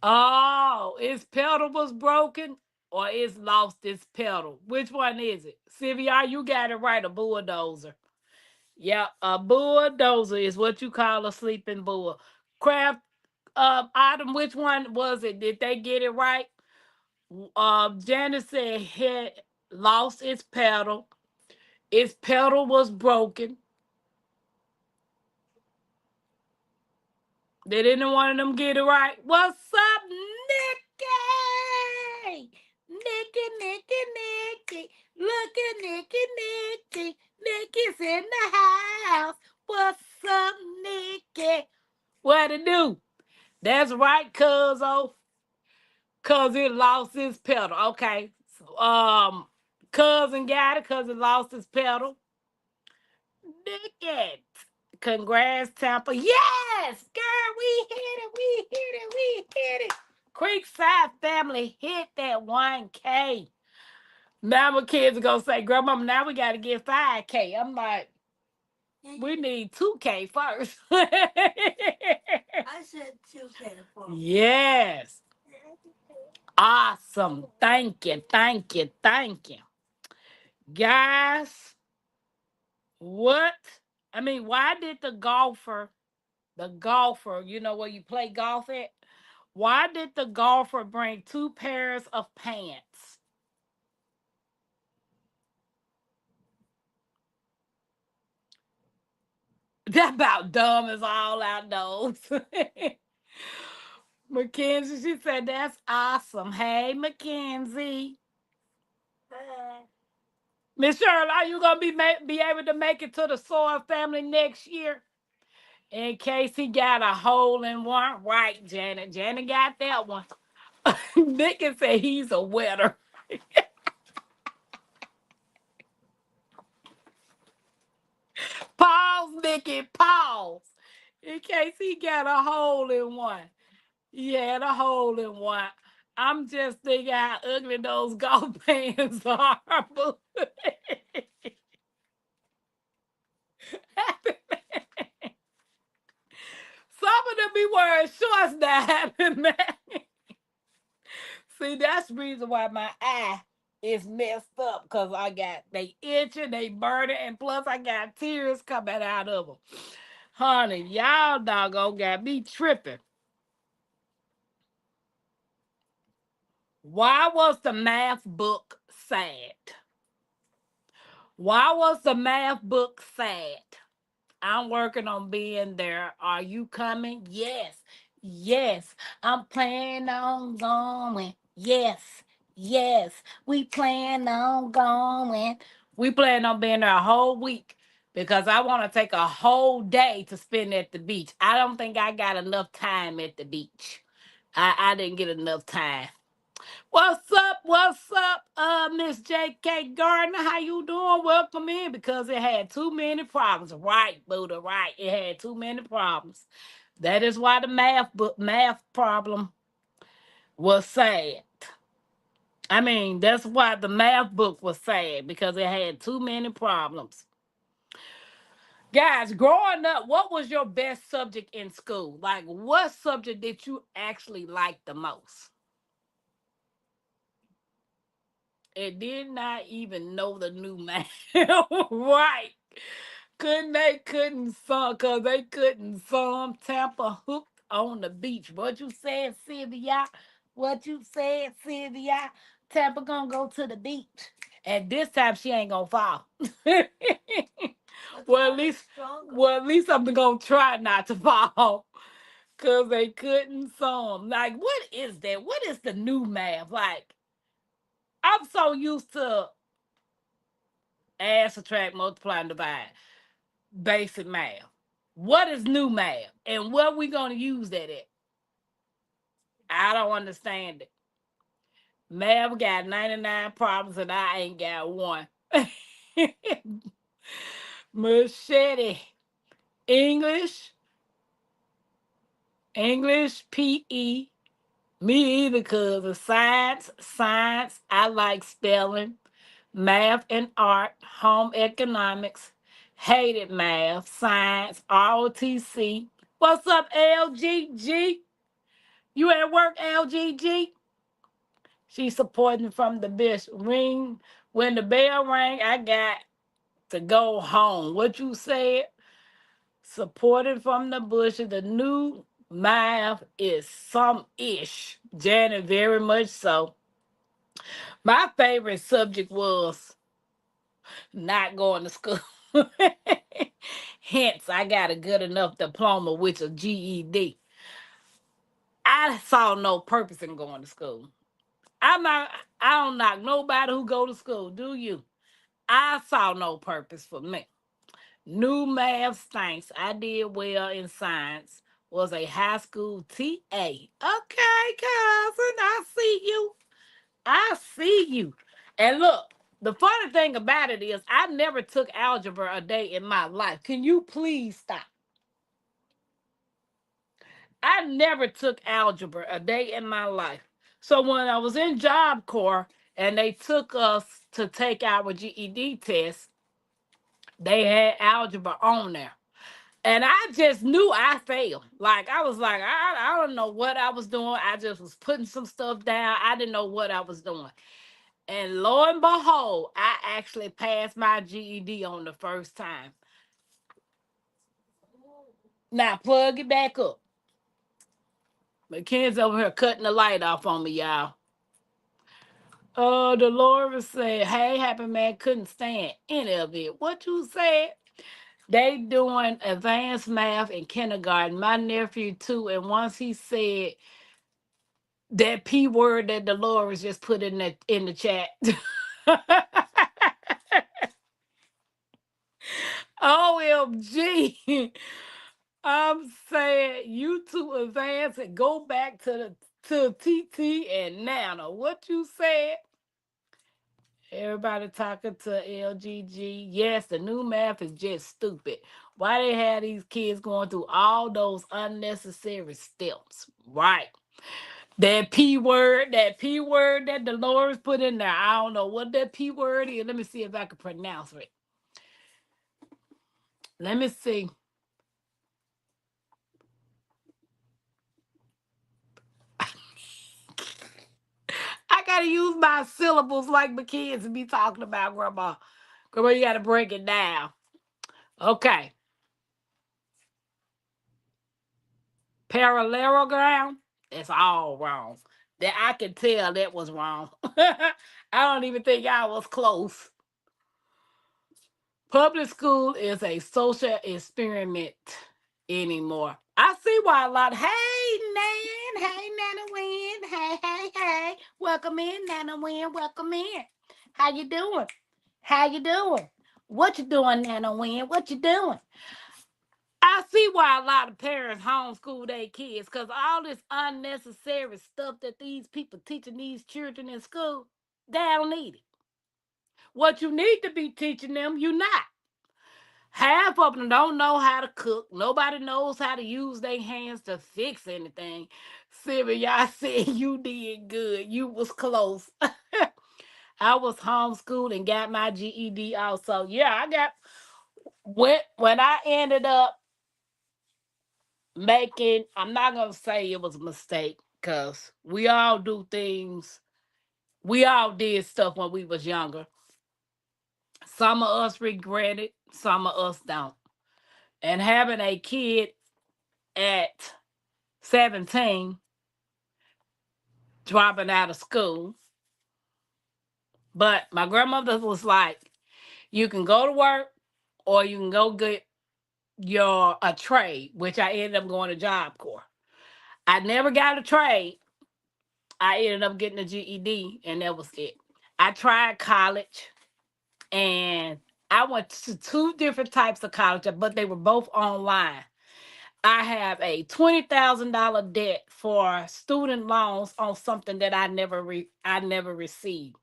Oh, its pedal was broken or it's lost its pedal. Which one is it? Sylvia, you got it right, a bulldozer. Yeah, a bulldozer is what you call a sleeping bull. Craft Item, which one was it? Did they get it right? Janice said had lost its pedal. Its pedal was broken. Did any one of them get it right? What's up, Nikki? Nikki, Nikki, Nikki. Look at Nikki, Nikki. Nikki's in the house. What's up, Nikki? What to do? That's right, cuz it lost his pedal. Okay. Cousin got it because it lost his pedal. Nick, congrats, Tampa. Yes, girl, we hit it, we hit it, we hit it. Creekside family hit that 1K. Now my kids are gonna say, Grandmama, now we gotta get 5K. I'm like, we need 2K first. I said 2K before. Yes. Awesome. Thank you. Thank you. Thank you. Guys, what? I mean, why did the golfer, you know where you play golf at? Why did the golfer bring two pairs of pants? That about dumb as all outdoors. Mackenzie, she said, that's awesome. Hey, Mackenzie. Miss Shirley, are you gonna be able to make it to the Sawyer family next year? In case he got a hole in one, right, Janet? Janet got that one. Nicky said he's a wetter. Pause, Nicky, pause. In case he got a hole in one. He had a hole in one. I'm just thinking how ugly those golf pants are. still be wearing shorts now, man. See, that's the reason why my eye is messed up because I got they itching, they burning, and plus I got tears coming out of them. Honey, y'all doggone got me tripping. Why was the math book sad? Why was the math book sad? I'm working on being there. Are you coming? Yes. Yes. I'm planning on going. Yes. Yes. We plan on going. We plan on being there a whole week because I want to take a whole day to spend at the beach. I don't think I got enough time at the beach. I didn't get enough time. What's up? What's up, Miss J.K. Gardner? How you doing? Welcome in because it had too many problems. Right, Buddha, right. It had too many problems. That is why the math problem was sad. I mean, that's why the math book was sad because it had too many problems. Guys, growing up, what was your best subject in school? Like, what subject did you actually like the most? And did not even know the new man. Right. Couldn't sum cause they couldn't sum Tampa hooked on the beach. What you said, Sylvia? What you said, Sylvia? Tampa gonna go to the beach. And this time she ain't gonna fall. well at least well at least I'm gonna try not to fall. Cause they couldn't sum. Like what is that? What is the new math? Like I'm so used to add, subtract, multiply, and divide. Basic math. What is new math? And what we gonna use that at? I don't understand it. Math got 99 problems and I ain't got one. Machete. English. English PE. Me either, cause of science, I like spelling, math and art, home economics, hated math, science, ROTC. What's up, LGG? You at work, LGG? She's supporting from the bishop. Ring when the bell rang, I got to go home. What you said? Supported from the bushes. The new math is some ish. Janet, very much so. My favorite subject was not going to school. Hence, I got a good enough diploma, which is GED. I saw no purpose in going to school. I'm not. I don't knock nobody who go to school. Do you? I saw no purpose for me. New math stinks. I did well in science. Was a high school TA. Okay, cousin, I see you. I see you. And look, the funny thing about it is, I never took algebra a day in my life. Can you please stop? I never took algebra a day in my life. So when I was in Job Corps and they took us to take our GED test, they had algebra on there. And I just knew I failed. Like I was like, I don't know what I was doing. I just was putting some stuff down. I didn't know what I was doing. And lo and behold, I actually passed my GED on the first time. Now plug it back up. McKenzie over here cutting the light off on me, y'all. Dolores said, hey, Happy Man couldn't stand any of it. What you said? They doing advanced math in kindergarten. My nephew too. And once he said that P word that Dolores just put in the chat. OMG. I'm saying you two advance and go back to TT and Nana. What you said? Everybody talking to LGG. Yes, the new math is just stupid. Why they have these kids going through all those unnecessary steps? Right. That P word that Dolores put in there. I don't know what that P word is. Let me see if I can pronounce it. Let me see. gotta use my syllables like my kids be talking about, Grandma. Grandma, you gotta break it down. Okay. Parallelogram, it's all wrong. That I can tell that was wrong. I don't even think I was close. Public school is a social experiment anymore. I see why a lot. Hey, Nan. Hey, Nana Win. Hey, hey, hey. Welcome in, Nana Win. Welcome in. How you doing? How you doing? What you doing, Nana Win? What you doing? I see why a lot of parents homeschool their kids because all this unnecessary stuff that these people teaching these children in school, they don't need it. What you need to be teaching them, you not. Half of them don't know how to cook. Nobody knows how to use their hands to fix anything. Sylvia, I said you did good. You was close. I was homeschooled and got my GED also. Yeah, I got when I ended up making, I'm not gonna say it was a mistake because we all do things, we all did stuff when we was younger. Some of us regret it, some of us don't. And having a kid at 17 dropping out of school, but my grandmother was like, you can go to work or you can go get your a trade, which I ended up going to Job Corps. I never got a trade. I ended up getting a GED, and that was it. I tried college, and I went to two different types of college, but they were both online. I have a $20,000 debt for student loans on something that I never received.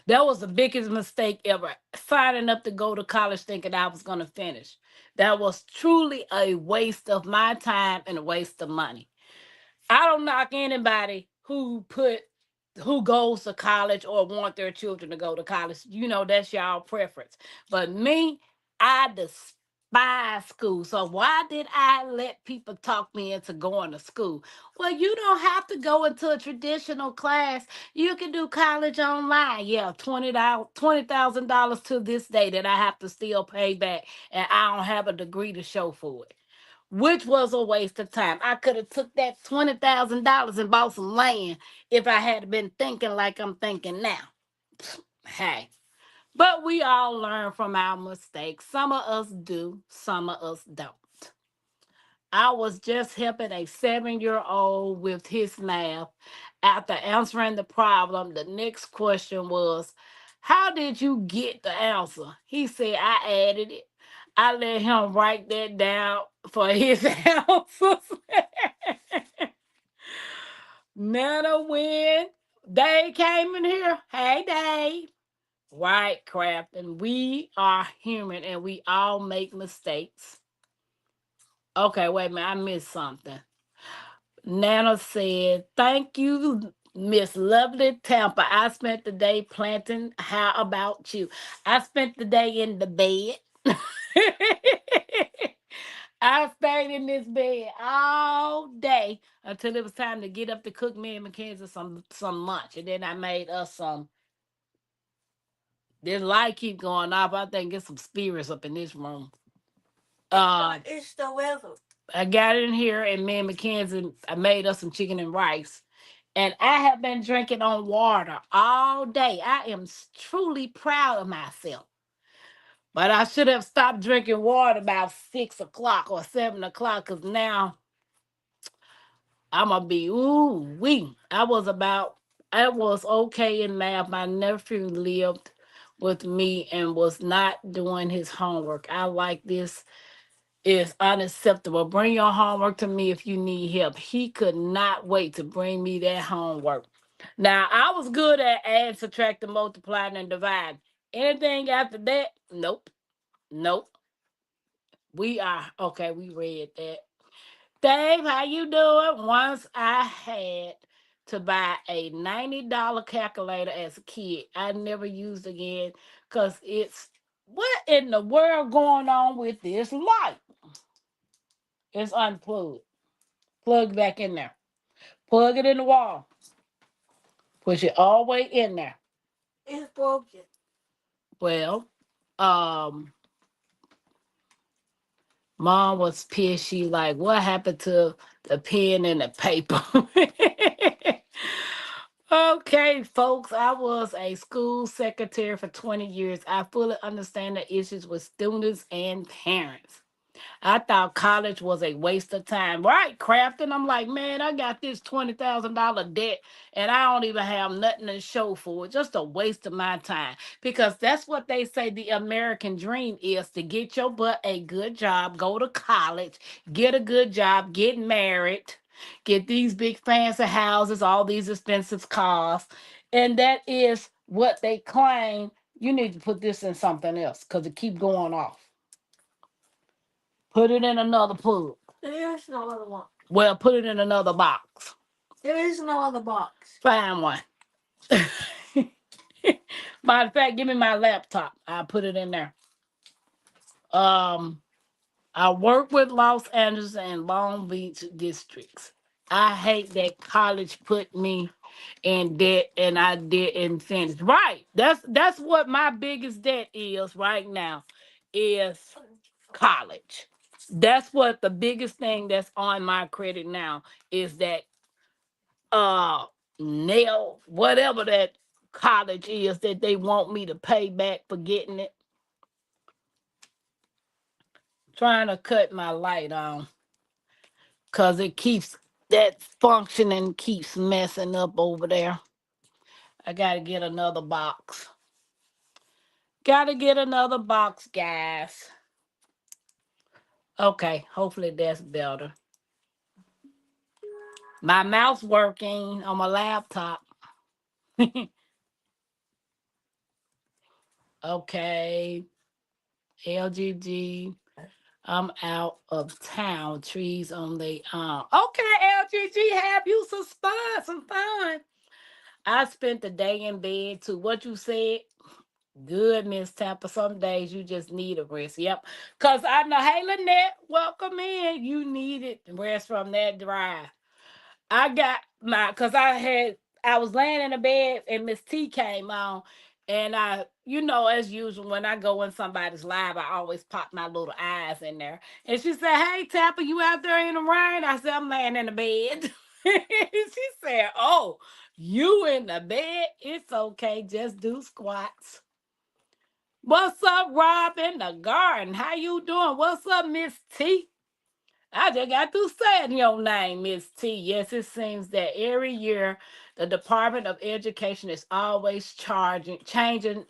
That was the biggest mistake ever. Signing up to go to college thinking I was going to finish. That was truly a waste of my time and a waste of money. I don't knock anybody who goes to college or want their children to go to college. You know, that's y'all preference. But me, I despise school. So why did I let people talk me into going to school? Well, you don't have to go into a traditional class. You can do college online. Yeah, $20,000 to this day that I have to still pay back, and I don't have a degree to show for it, which was a waste of time. I could have took that $20,000 and bought some land if I had been thinking like I'm thinking now. Hey, but we all learn from our mistakes. Some of us do, some of us don't. I was just helping a 7-year-old with his math. After answering the problem, the next question was, how did you get the answer? He said, I added it. I let him write that down for his answers. Nana win. Dave came in here. Hey, Dave. Right, Craft. And we are human and we all make mistakes. Okay, wait a minute. I missed something. Nana said, thank you, Miss Lovely Tampa. I spent the day planting. How about you? I spent the day in the bed. I stayed in this bed all day until it was time to get up to cook me and Mackenzie some lunch. And then I made us some. This light keep going off. I think there's some spirits up in this room. It's the weather. I got in here and me and Mackenzie, I made us some chicken and rice. And I have been drinking on water all day. I am truly proud of myself. But I should have stopped drinking water about 6 o'clock or 7 o'clock because now I'm going to be, ooh, wee. I was okay in math. My nephew lived with me and was not doing his homework. I like this is unacceptable. Bring your homework to me if you need help. He could not wait to bring me that homework. Now, I was good at adding, subtracting, multiplying, and dividing. Anything after that, nope, nope. We are, okay, we read that. Dave, how you doing? Once I had to buy a $90 calculator as a kid. I never used again because it's, what in the world going on with this light? It's unplugged. Plug back in there. Plug it in the wall. Push it all the way in there. It's broken. Well, um, Mom was pissed. She like, what happened to the pen and the paper? Okay, folks, I was a school secretary for 20 years. I fully understand the issues with students and parents. I thought college was a waste of time. Right, Crafton. I'm like, man, I got this $20,000 debt and I don't even have nothing to show for it. Just a waste of my time. Because that's what they say the American dream is, to get your butt a good job, go to college, get a good job, get married, get these big fancy houses, all these expensive cars. And that is what they claim. You need to put this in something else because it keep going off. Put it in another plug. There is no other one. Well, put it in another box. There is no other box. Find one. Matter of fact, give me my laptop. I'll put it in there. Um, I work with Los Angeles and Long Beach districts. I hate that college put me in debt and I didn't finish. Right. That's what my biggest debt is right now, is college. That's what the biggest thing that's on my credit now is that uh nail whatever that college is that they want me to pay back for getting it. Trying to cut my light on because it keeps that functioning keeps messing up over there. I gotta get another box. Gotta get another box, guys. Okay, hopefully that's better. My mouse working on my laptop. Okay, LGG. I'm out of town. Trees on the Okay, LGG, have you some fun, some fun. I spent the day in bed too. What you said? Good, Miss Tampa. Some days you just need a rest. Yep. Cause I know, hey Lynette, welcome in. You needed rest from that drive. I got my cause I was laying in the bed and Miss T came on and as usual, when I go in somebody's live, I always pop my little eyes in there. And she said, hey Tapper, you out there in the rain? I said, I'm laying in the bed. She said, oh, you in the bed? It's okay, just do squats. What's up, Rob in the garden? How you doing? What's up, Miss T? I just got to saying your name, Miss T. Yes, it seems that every year the Department of Education is always changing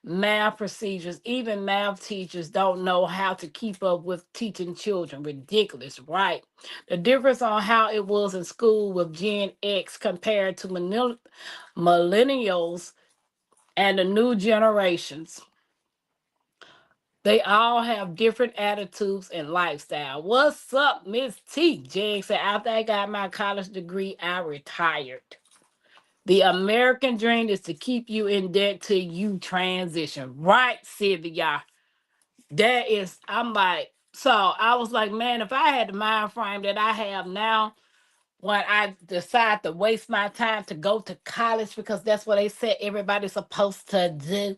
math procedures. Even math teachers don't know how to keep up with teaching children. Ridiculous, right? The difference on how it was in school with Gen X compared to millennials and the new generations. They all have different attitudes and lifestyle. What's up, Miss T? Jig said, after I got my college degree, I retired. The American dream is to keep you in debt till you transition. Right, Sylvia. I'm like, so I was like, man, if I had the mind frame that I have now, when I decide to waste my time to go to college, because that's what they said everybody's supposed to do,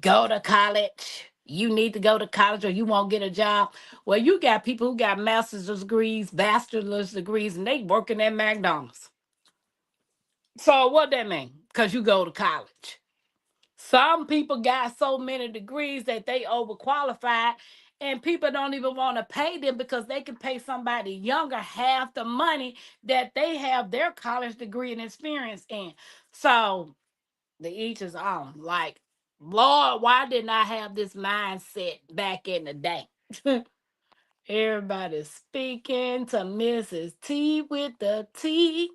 go to college. You need to go to college or you won't get a job. Well, you got people who got master's degrees, bachelor's degrees, and they working at McDonald's. So what that mean? Because you go to college. Some people got so many degrees that they overqualified, and people don't even want to pay them because they can pay somebody younger half the money that they have their college degree and experience in. So the each is own. Like, Lord, why didn't I have this mindset back in the day? Everybody's speaking to Mrs. T with the T.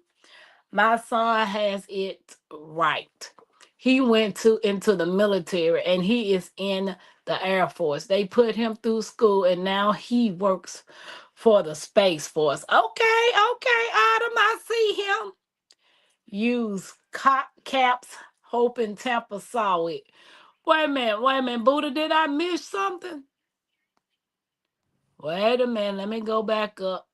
My son has it right. He went into the military and he is in the Air Force. They put him through school and now he works for the Space Force. Okay, Autumn, I see him. Use caps, hoping Tampa saw it. Wait a minute, Buddha, did I miss something? Wait a minute, let me go back up.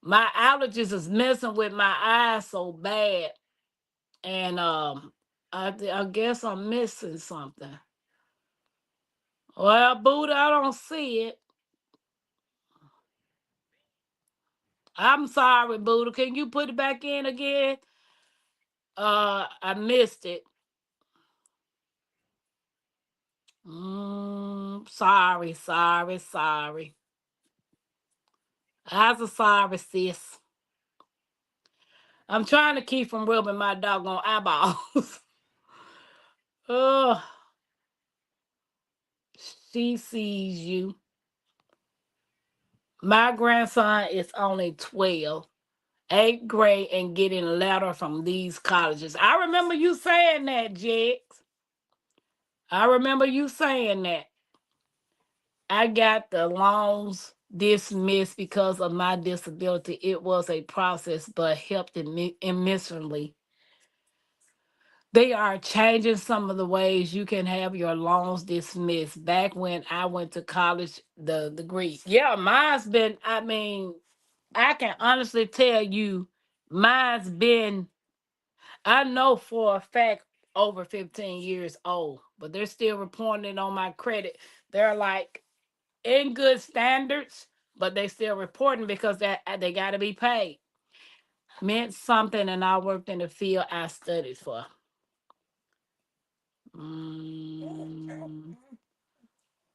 My allergies is messing with my eyes so bad. And I guess I'm missing something. Well, Buddha, I don't see it. I'm sorry, Buddha. Can you put it back in again? I missed it. Sorry, sorry, sorry. I'm sorry, sis. I'm trying to keep from rubbing my doggone eyeballs. Oh, she sees you. My grandson is only 12, 8th grade, and getting a letter from these colleges. I remember you saying that, Jex. I remember you saying that. I got the loans dismissed because of my disability. It was a process, but helped immensely. They are changing some of the ways you can have your loans dismissed. Back when I went to college, the degree. Yeah, mine's been, I mean, I can honestly tell you, mine's been, I know for a fact, over 15 years old, but they're still reporting it on my credit. They're like in good standards, but they still reporting because they got to be paid. Meant something, and I worked in the field I studied for.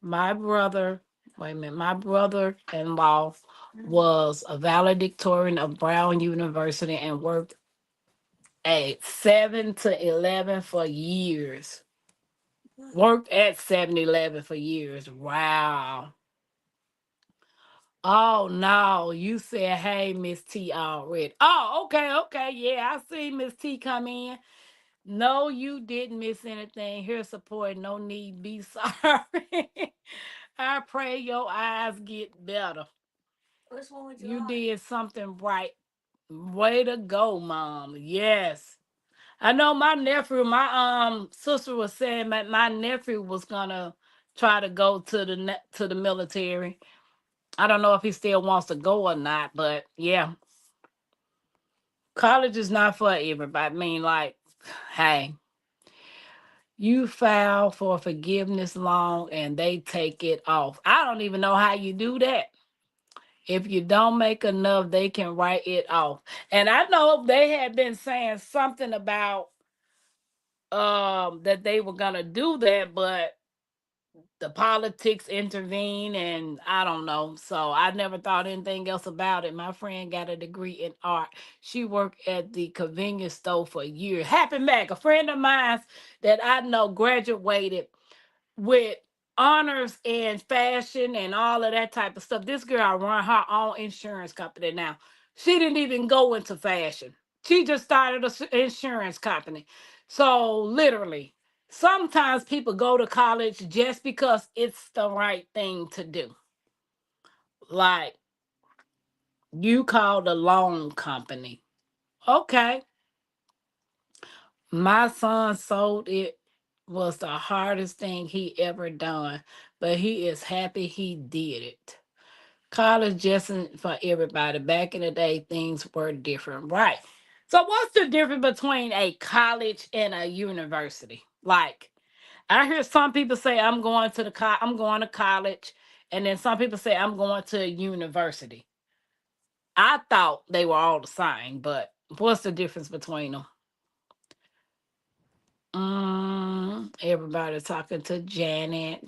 My brother, wait a minute, my brother-in-law was a valedictorian of Brown University and worked at 7 to 11 for years. Worked at 7-Eleven for years. Wow. Oh no, you said, hey, Miss T already. Oh, okay. Yeah, I see Miss T come in. No, you didn't miss anything. Here support, no need be sorry. I pray your eyes get better. Which one would You like? did something right. Way to go, Mom. Yes. I know my nephew, my sister was saying that my nephew was gonna try to go to the military. I don't know if he still wants to go or not, but yeah. College is not for everybody. I mean, like, hey, you file for forgiveness loan and they take it off. I don't even know how you do that. If you don't make enough, they can write it off. And I know they had been saying something about that they were gonna do that, but the politics intervene and I don't know. So I never thought anything else about it. My friend got a degree in art. She worked at the convenience store for years. Happy Mac, a friend of mine that I know graduated with honors in fashion and all of that type of stuff. This girl run her own insurance company now. She didn't even go into fashion. She just started an insurance company. So literally, sometimes people go to college just because it's the right thing to do. Like you called a loan company. Okay. My son sold it was the hardest thing he ever done, but he is happy he did it. College just isn't for everybody. Back in the day, things were different, right? So, what's the difference between a college and a university? Like, I hear some people say I'm going to I'm going to college, and then some people say I'm going to a university. I thought they were all the same, but what's the difference between them? Everybody talking to Janet.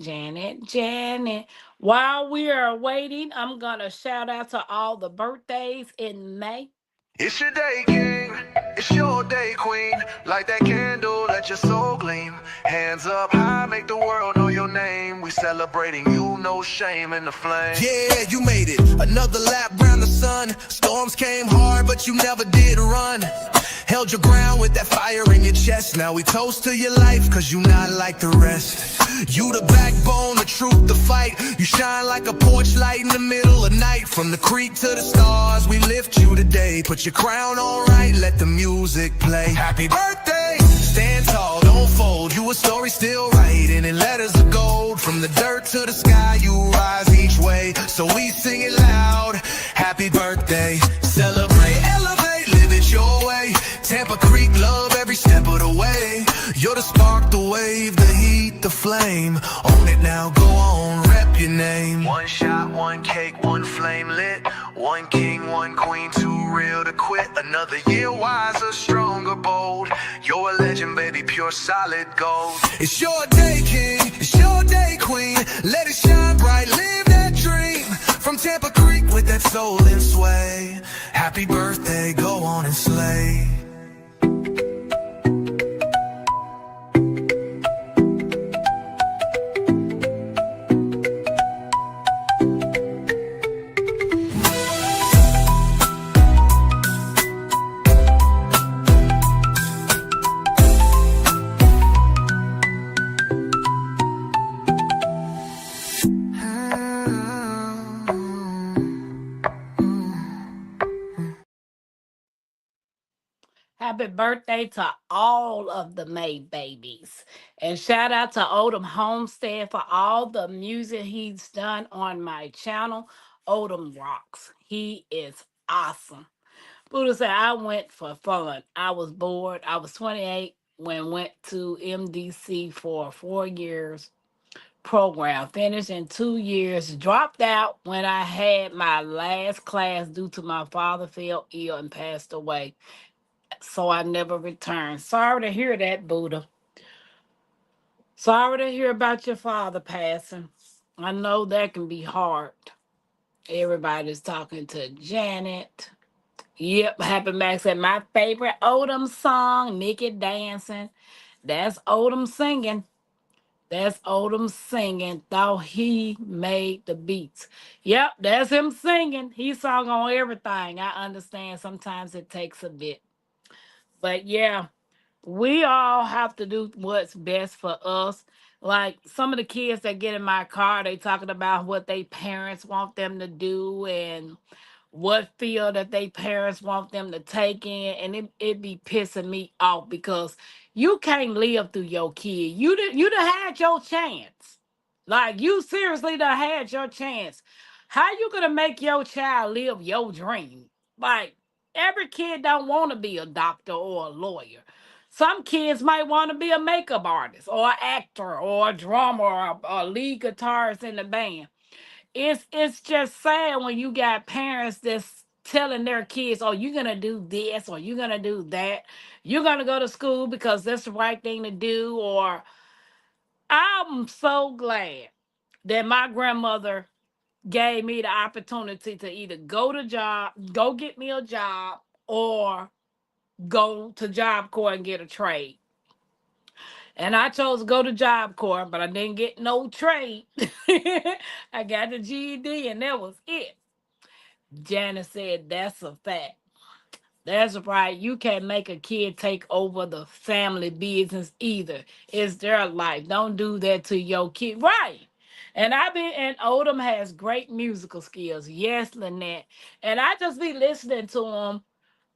While we are waiting, I'm gonna shout out to all the birthdays in May. It's your day, king. It's your day, queen. Light that candle, let your soul gleam. Hands up high, make the world know your name. We celebrating you, no shame in the flame. Yeah, you made it. Another lap round the sun. Storms came hard, but you never did run. Held your ground with that fire in your chest. Now we toast to your life, cause you not like the rest. You the backbone, the truth, the fight. You shine like a porch light in the middle of night. From the creek to the stars, we lift you today. Put your crown on right, let the music play. Happy birthday! Stand tall, don't fold. You a story still writing in letters of gold. From the dirt to the sky, you rise each way. So we sing it loud. Happy birthday! Celebrate, elevate, live it your way. Tampa Creek, love every step You're the spark, the wave, the heat, the flame. Own it now, go on, rep your name. One shot, one cake, one flame lit. One king, one queen, too real to quit. Another year wiser, stronger, bold. You're a legend, baby, pure solid gold. It's your day, king, it's your day, queen. Let it shine bright, live that dream. From Tampa Creek with that soul and sway. Happy birthday, go on and slay. Happy birthday to all of the May babies. And shout out to Odom Homestead for all the music he's done on my channel. Odom rocks. He is awesome. Buddha said, I went for fun. I was bored. I was 28 when went to MDC for 4 years program. Finished in 2 years. Dropped out when I had my last class due to my father fell ill and passed away. So I never returned. Sorry to hear that, Buddha. Sorry to hear about your father passing. I know that can be hard. Everybody's talking to Janet. Yep, Happy Max said my favorite Odom song, Nikki Dancing. That's Odom singing. That's Odom singing. Thought he made the beats. Yep, that's him singing. He sung on everything. I understand sometimes it takes a bit. But yeah, we all have to do what's best for us. Like some of the kids that get in my car, they talking about what they parents want them to do and what field that they parents want them to take in, and it be pissing me off because you can't live through your kid. You done had your chance. Like you seriously done had your chance. How you gonna make your child live your dream? Like every kid don't want to be a doctor or a lawyer. Some kids might want to be a makeup artist or an actor or a drummer or a lead guitarist in the band. It's just sad when you got parents that's telling their kids, "Oh, you're gonna do this or you're gonna do that. You're gonna go to school because that's the right thing to do." Or I'm so glad that my grandmother gave me the opportunity to either go get me a job, or go to Job Corps and get a trade. And I chose to go to Job Corps, but I didn't get no trade. I got the GED, and that was it. Janice said, "That's a fact." That's right. You can't make a kid take over the family business either. It's their life. Don't do that to your kid. Right. And Odom has great musical skills. Yes, Lynette. And I just be listening to them.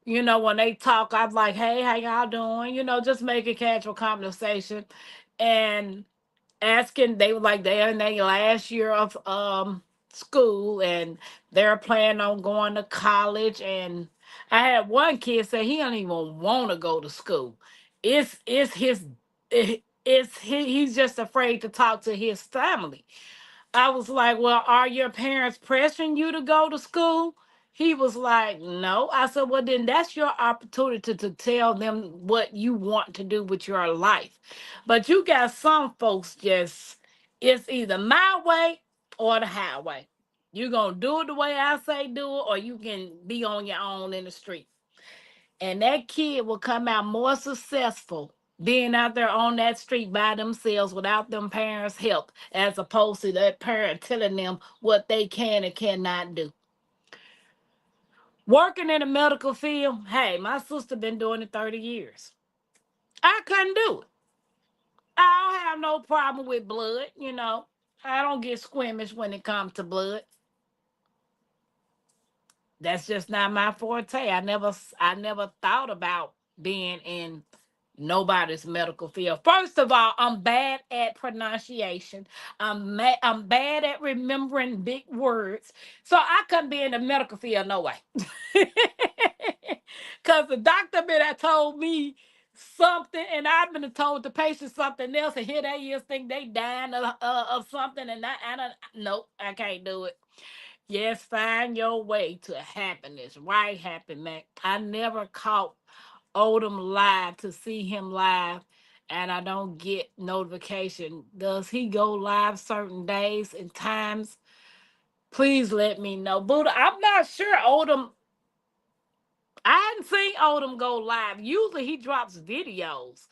When they talk, I'm like, hey, how y'all doing? Just make a casual conversation. And asking, they were like they're in their last year of school, and they're planning on going to college. And I had one kid say he don't even want to go to school. He's just afraid to talk to his family. I was like, well, are your parents pressuring you to go to school? He was like, no. I said, well, then that's your opportunity to tell them what you want to do with your life. But you got some folks just, it's either my way or the highway. You're going to do it the way I say do it, or you can be on your own in the street. And that kid will come out more successful being out there on that street by themselves without them parents' help, as opposed to that parent telling them what they can and cannot do. Working in the medical field, hey, my sister been doing it 30 years. I couldn't do it. I don't have no problem with blood. I don't get squeamish when it comes to blood. That's just not my forte. I never thought about being in nobody's medical field. First of all, I'm bad at pronunciation. I'm bad at remembering big words. So I couldn't be in the medical field no way. Cause the doctor been had told me something, and I've been told the patient something else, and here they is think they dying of something, and I don't. Nope, I can't do it. Yes, find your way to happiness. Right, Happy Mac. I never caught Odom live to see him live, and I don't get notification. Does he go live certain days and times? Please let me know. Buddha, I'm not sure Odom. I hadn't seen Odom go live. Usually he drops videos.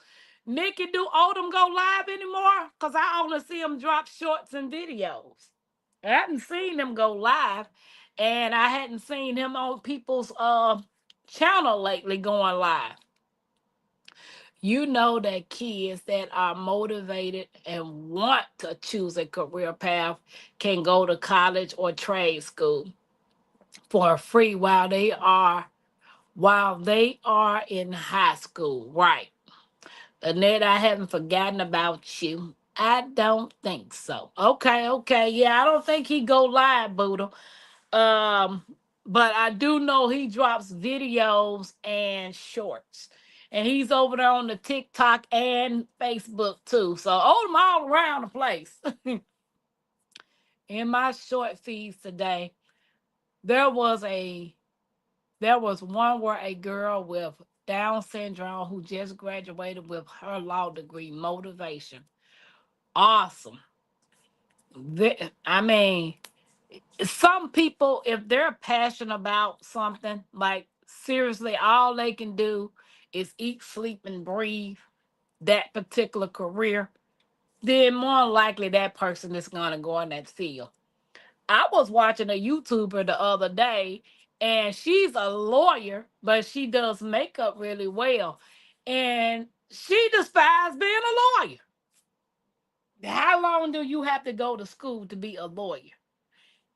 Nikki, do Odom go live anymore? Because I only see him drop shorts and videos. I hadn't seen him go live, and I hadn't seen him on people's channel lately going live. You know that kids that are motivated and want to choose a career path can go to college or trade school for free while they are in high school. Right. Annette, I haven't forgotten about you. I don't think so. Okay, okay. Yeah, I don't think he go live, Buddha. Um, but I do know he drops videos and shorts. And he's over there on the TikTok and Facebook too. So I'm all around the place. In my short feeds today, there was a there was one where a girl with Down syndrome who just graduated with her law degree, motivation. Awesome. I mean, some people, if they're passionate about something, like seriously, all they can do is eat, sleep, and breathe that particular career, then more likely that person is going to go in that field. I was watching a YouTuber the other day, and she's a lawyer, but she does makeup really well. And she despises being a lawyer. How long do you have to go to school to be a lawyer?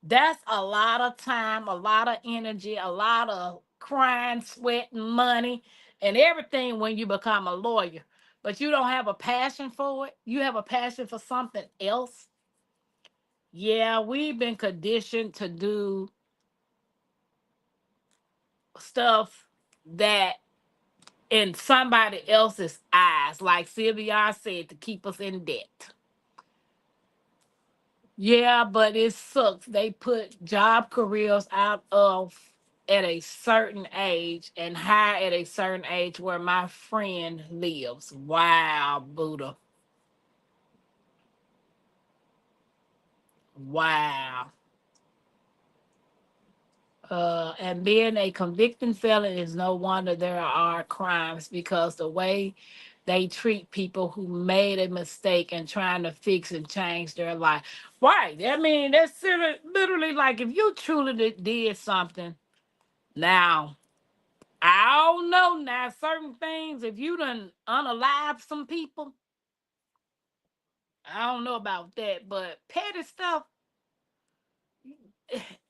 That's a lot of time, a lot of energy, a lot of crying, sweat, and money, and everything when you become a lawyer. But you don't have a passion for it. You have a passion for something else. Yeah, we've been conditioned to do stuff that in somebody else's eyes, like Sylvia said, to keep us in debt. Yeah, but it sucks. They put job careers out of at a certain age and hire at a certain age where my friend lives. Wow, Buddha. Wow. And being a convicted felon is no wonder there are crimes because the way they treat people who made a mistake and trying to fix and change their life. Right. I mean, that's literally like if you truly did something. Now, I don't know now, certain things, if you done unalive some people, I don't know about that, but petty stuff,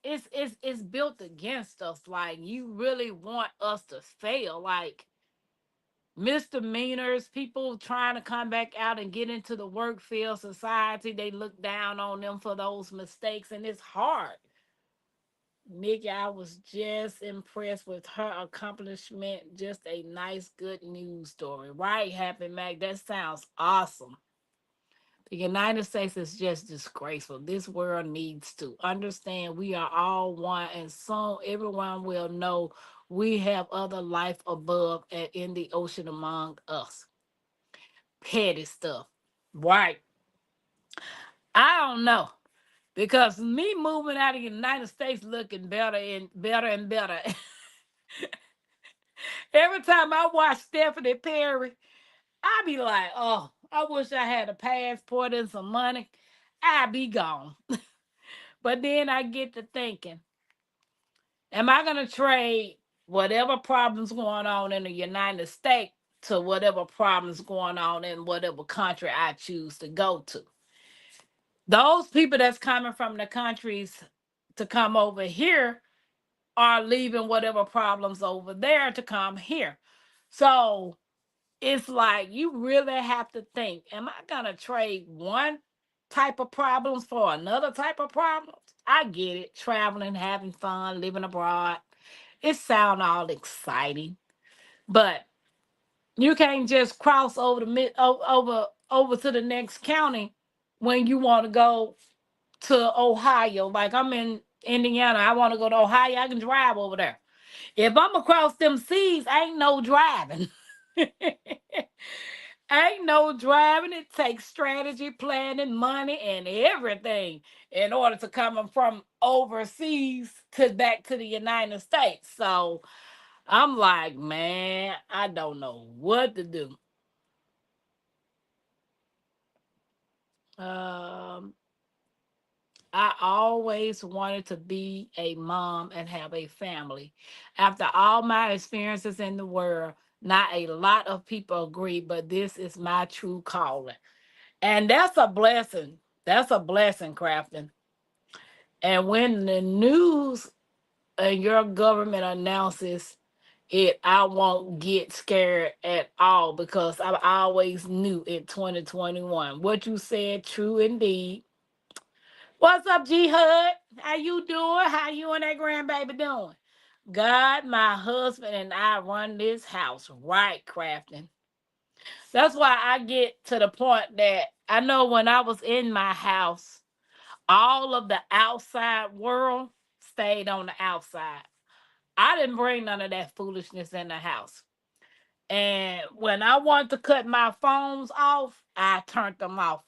it's built against us. Like you really want us to fail. Like misdemeanors, people trying to come back out and get into the work field society, they look down on them for those mistakes, and it's hard. Nikki, I was just impressed with her accomplishment. Just a nice, good news story. Right, Happy Mac? That sounds awesome. The United States is just disgraceful. This world needs to understand we are all one, and soon everyone will know we have other life above and in the ocean among us. Petty stuff. Right. I don't know. Because me moving out of the United States looking better and better and better. Every time I watch Stephanie Perry, I be like, oh, I wish I had a passport and some money. I'd be gone. But then I get to thinking, am I going to trade whatever problems going on in the United States to whatever problems going on in whatever country I choose to go to? Those people that's coming from the countries to come over here are leaving whatever problems over there to come here. So it's like you really have to think, am I gonna trade one type of problems for another type of problems? I get it, traveling, having fun, living abroad. It sounds all exciting. But You can't just cross over the over to the next county when you want to go to Ohio. Like I'm in Indiana, I want to go to Ohio. I can drive over there. If I'm across them seas, ain't no driving. Ain't no driving. It takes strategy, planning, money, and everything in order to come from overseas to back to the United States. So I'm like, man, I don't know what to do. Um, I always wanted to be a mom and have a family. After all my experiences in the world, not a lot of people agree, but this is my true calling. And that's a blessing. That's a blessing, Crafton. And when the news and your government announces it, I won't get scared at all because I always knew in 2021 what you said, true indeed. What's up, G Hud? How you doing? How you and that grandbaby doing? God, my husband and I run this house right, Crafton. That's why I get to the point that I know when I was in my house, all of the outside world stayed on the outside. I didn't bring none of that foolishness in the house. And when I wanted to cut my phones off, I turned them off.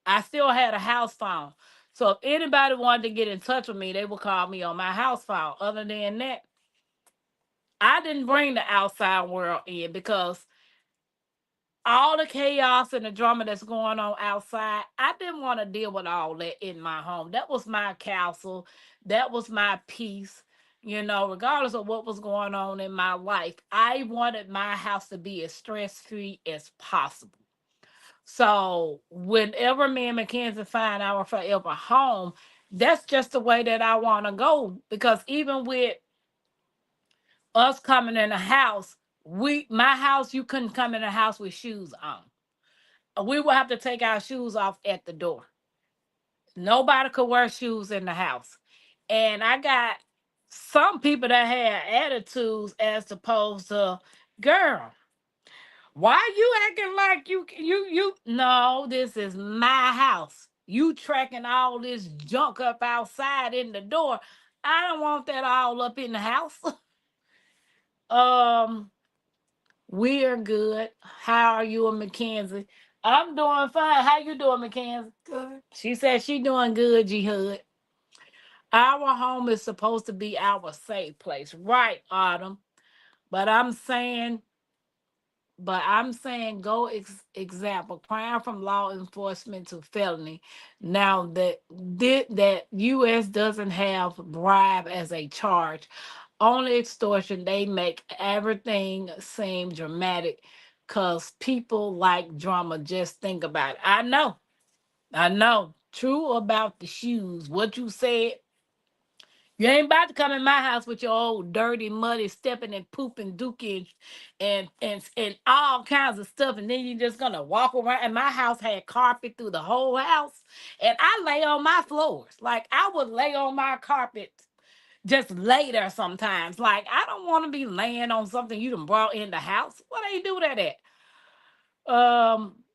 I still had a house phone. So if anybody wanted to get in touch with me, they would call me on my house phone. Other than that, I didn't bring the outside world in because all the chaos and the drama that's going on outside, I didn't want to deal with all that in my home. That was my castle. That was my peace. Regardless of what was going on in my life, I wanted my house to be as stress free as possible. So, whenever me and Mackenzie find our forever home, that's just the way that I want to go. Because even with us coming in the house, my house, you couldn't come in the house with shoes on. We will have to take our shoes off at the door. Nobody could wear shoes in the house. And I got some people that had attitudes as opposed to, girl, why you acting like you no, this is my house. You tracking all this junk up outside in the door. I don't want that all up in the house. um we're good. How are you and Mackenzie? I'm doing fine. How you doing, Mackenzie? She said she doing good, G Hood. Our home is supposed to be our safe place. Right, Autumn. But I'm saying go example, crime from law enforcement to felony. Now that US doesn't have bribe as a charge, only extortion, they make everything seem dramatic because people like drama. Just think about it. I know. True about the shoes. What you said, you ain't about to come in my house with your old dirty, muddy, stepping and pooping, dookie, and all kinds of stuff, and then you just gonna walk around. And my house had carpet through the whole house, and I lay on my floors. Like I would lay on my carpet, just lay there sometimes. Like I don't want to be laying on something you done brought in the house. What do you do that at?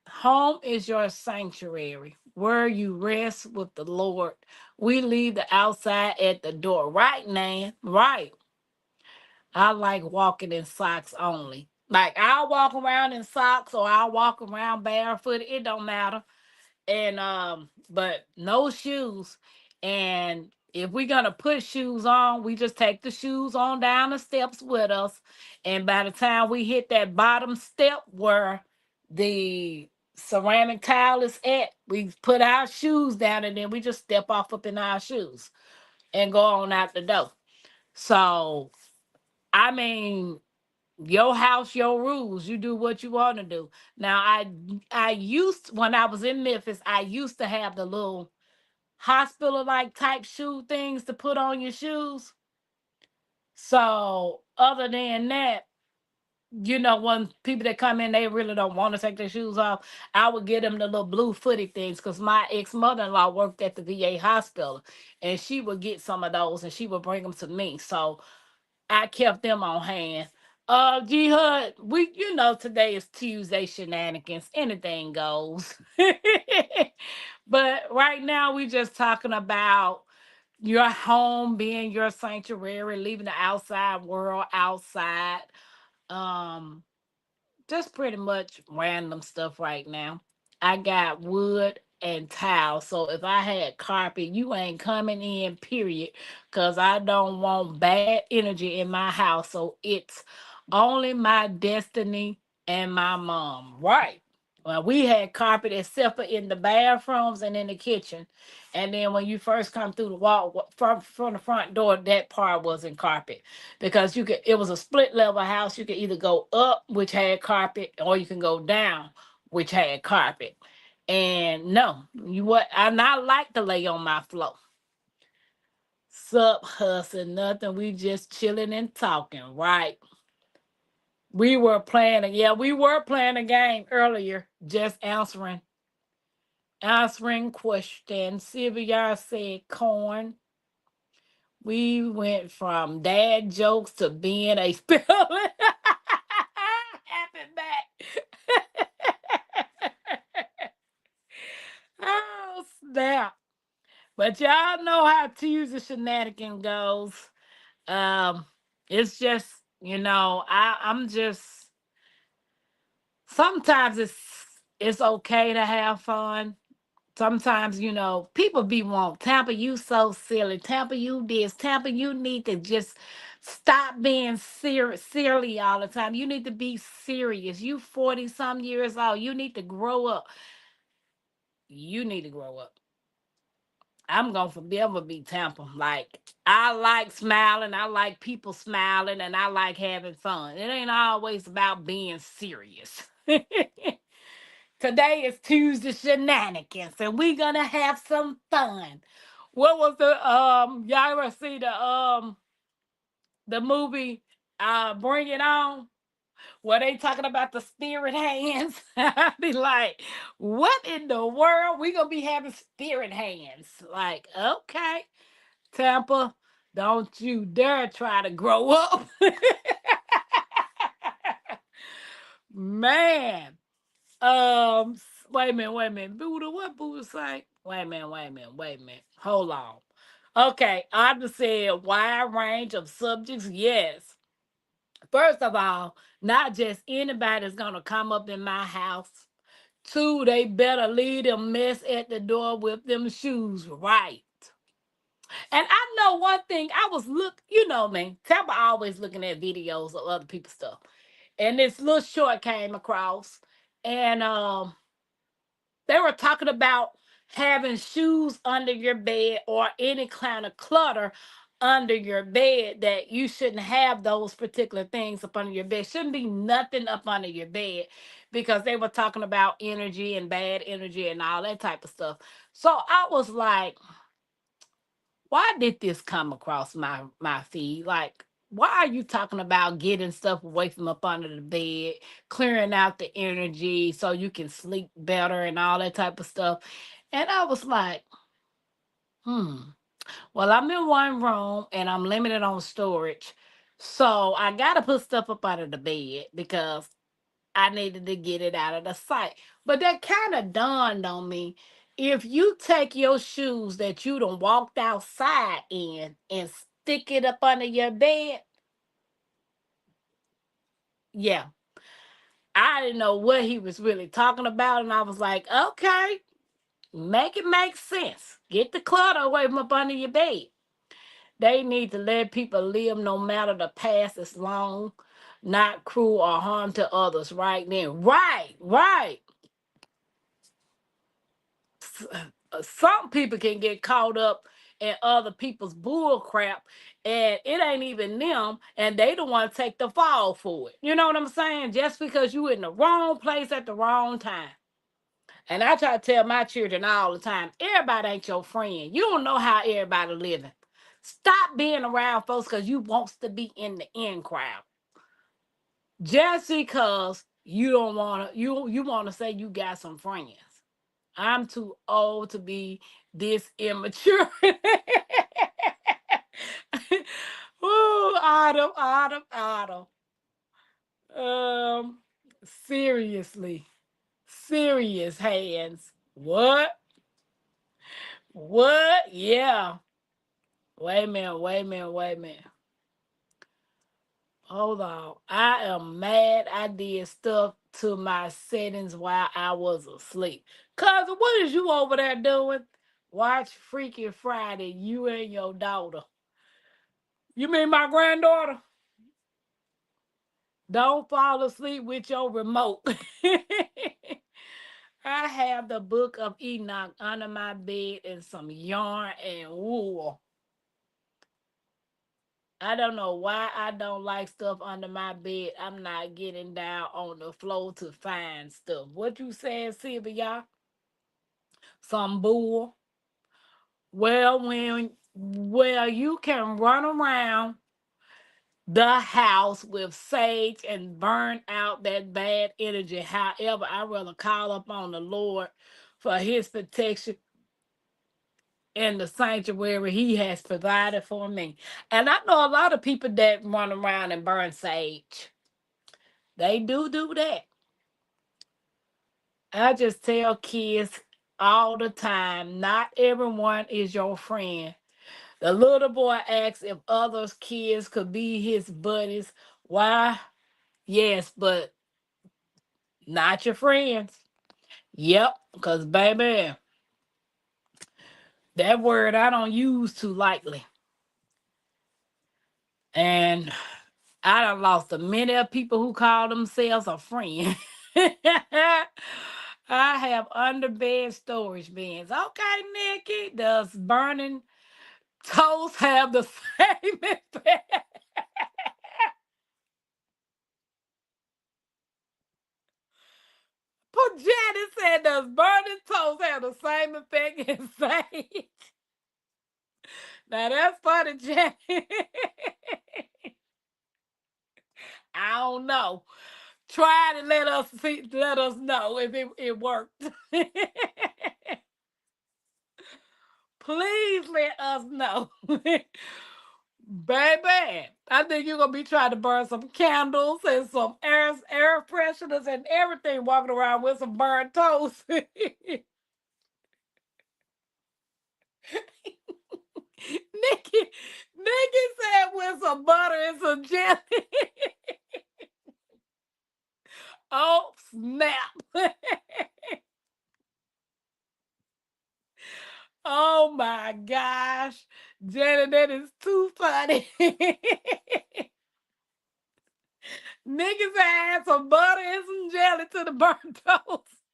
Home is your sanctuary where you rest with the Lord. We leave the outside at the door. Right, Nan? Right. I like walking in socks only. Like I'll walk around in socks or I'll walk around barefoot. It don't matter. And but no shoes. And if we're gonna put shoes on, we just take the shoes on down the steps with us. And by the time we hit that bottom step where the ceramic tile is at, we put our shoes down and then we just step off up in our shoes and go on out the door. So I mean, your house, your rules. You do what you want to do. Now, I used when I was in Memphis, I used to have the little hospital like type shoe things to put on your shoes. So other than that, when people that come in, they really don't want to take their shoes off. I would get them the little blue footy things because my ex mother in law worked at the VA hospital, and she would get some of those and she would bring them to me. So I kept them on hand. G Hud, today is Tuesday shenanigans. Anything goes. But right now we just talking about your home being your sanctuary, leaving the outside world outside. Um, just pretty much random stuff right now. I got wood and tile. So if I had carpet, you ain't coming in, period. Cause I don't want bad energy in my house. So it's only my destiny and my mom. Right. Well, we had carpet except for in the bathrooms and in the kitchen. And then when you first come through the wall from the front door, that part wasn't carpet because it was a split level house. You could either go up, which had carpet, or you can go down, which had carpet. And no, I not like to lay on my floor. Sup, hustling, nothing. We just chilling and talking, right? We were playing a game earlier, just answering questions. Sylvia said corn. We went from dad jokes to being a spelling. Happy back. Oh, snap. But y'all know how Tuesday shenanigan goes. Um, it's just, I'm just sometimes it's okay to have fun. Sometimes, people be want Tampa, you so silly. Tampa, you this. Tampa, you need to just stop being silly all the time. You need to be serious. You 40 some years old. You need to grow up. You need to grow up. I'm gonna forever be Tampa. Like I like smiling, I like people smiling, and I like having fun. It ain't always about being serious. Today is Tuesday shenanigans, and we gonna have some fun. What was y'all ever see the movie Bring It On? Where they talking about the spirit hands? I be like, what in the world? We gonna be having spirit hands. Like, okay, Tampa, don't you dare try to grow up. Man. Wait a minute. Buddha, what Buddha say? Wait a minute. Hold on. Okay, I just said wide range of subjects. Yes. First of all, not just anybody's gonna come up in my house. Two, they better leave them mess at the door with them shoes right. And I know one thing. I was me. Tampa always looking at videos of other people's stuff, and this little short came across, and they were talking about having shoes under your bed or any kind of clutter under your bed that you shouldn't have those particular things up under your bed. Shouldn't be nothing up under your bed because they were talking about energy and bad energy and all that type of stuff. So I was like, why did this come across my feed? Like, why are you talking about getting stuff away from up under the bed, clearing out the energy so you can sleep better and all that type of stuff? And I was like, hmm. Well, I'm in one room and I'm limited on storage. So I gotta put stuff up under the bed because I needed to get it out of the sight. But that kind of dawned on me. If you take your shoes that you done walked outside in and stick it up under your bed, yeah, I didn't know what he was really talking about. And I was like, okay, make it make sense. Get the clutter away from up under your bed. They need to let people live no matter the past is long, not cruel or harm to others right then. Right. Some people can get caught up in other people's bull crap and it ain't even them and they don't want to take the fall for it. You know what I'm saying? Just because you in the wrong place at the wrong time. And I try to tell my children all the time, everybody ain't your friend. You don't know how everybody living. Stop being around folks because you wants to be in the in crowd. Just because you don't want to, you want to say you got some friends. I'm too old to be this immature. Ooh, Autumn. Um, seriously, serious hands. What? What? Yeah. Wait a minute. Wait a minute. Wait a minute. Hold on. I am mad I did stuff to my settings while I was asleep. Cousin, what is you over there doing? Watch Freaky Friday, you and your daughter. You mean my granddaughter? Don't fall asleep with your remote. I have the book of Enoch under my bed and some yarn and wool. I don't know why I don't like stuff under my bed. I'm not getting down on the floor to find stuff. What you saying, Sylvia? Some bull. Well, you can run around the house with sage and burn out that bad energy. However, I rather call upon the Lord for his protection in the sanctuary he has provided for me. And I know a lot of people that run around and burn sage. They do that. I just tell kids all the time, not everyone is your friend. The little boy asks if others' kids could be his buddies. Why? Yes, but not your friends. Yep, because baby, that word I don't use too lightly. And I done lost a many of people who call themselves a friend. I have underbed storage bins. Okay, Nikki, does burning toast have the same effect? But Janet said, does burning toast have the same effect as sage? Now that's funny, Janet. I don't know. Try to let us see, let us know if it worked. Please let us know. Baby, I think you're gonna be trying to burn some candles and some air fresheners and everything walking around with some burnt toast. Nikki Nikki said with some butter and some jelly. Oh snap. Oh my gosh. Janet, that is too funny. Niggas add some butter and some jelly to the burnt toast.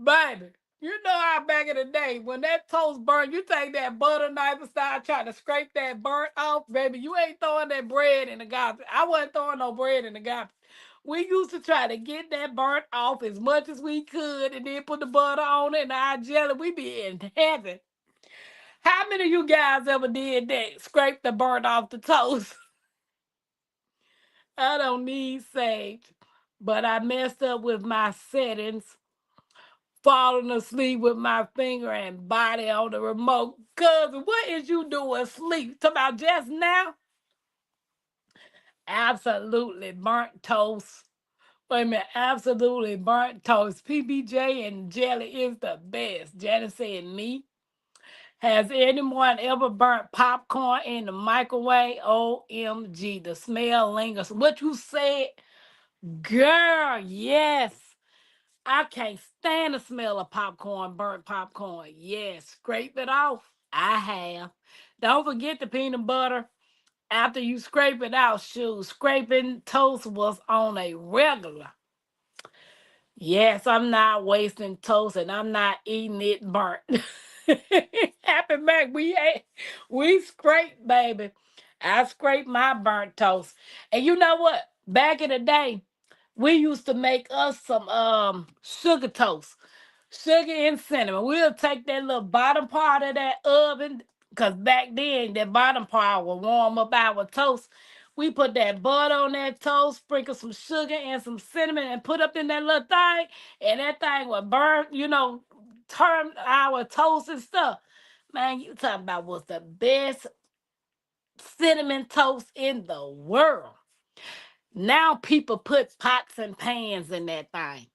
Baby, you know how back in the day, when that toast burnt, you take that butter knife and start trying to scrape that burnt off, baby. You ain't throwing that bread in the garbage. I wasn't throwing no bread in the garbage. We used to try to get that burnt off as much as we could and then put the butter on it and our jelly. We be in heaven. How many of you guys ever did that? Scrape the burnt off the toast? I don't need sage, but I messed up with my settings, falling asleep with my finger and body on the remote. Cousin, what is you doing sleep? Talking about just now? Absolutely burnt toast. Wait a minute, absolutely burnt toast. PBJ and jelly is the best. Janet said me. Has anyone ever burnt popcorn in the microwave? OMG, the smell lingers. What you said? Girl, yes. I can't stand the smell of popcorn, burnt popcorn. Yes, scrape it off. I have. Don't forget the peanut butter. After you scrape it out, shoot, scraping toast was on a regular. Yes, I'm not wasting toast and I'm not eating it burnt. Happy Mac, we scrape, baby. I scrape my burnt toast. And you know what? Back in the day, we used to make us some sugar toast. Sugar and cinnamon. We'll take that little bottom part of that oven, because back then that bottom part will warm up our toast. We put that butter on that toast, sprinkle some sugar and some cinnamon, and put up in that little thing, and that thing would burn, turn our toast and stuff. Man, you talking about what's the best cinnamon toast in the world. Now people put pots and pans in that thing.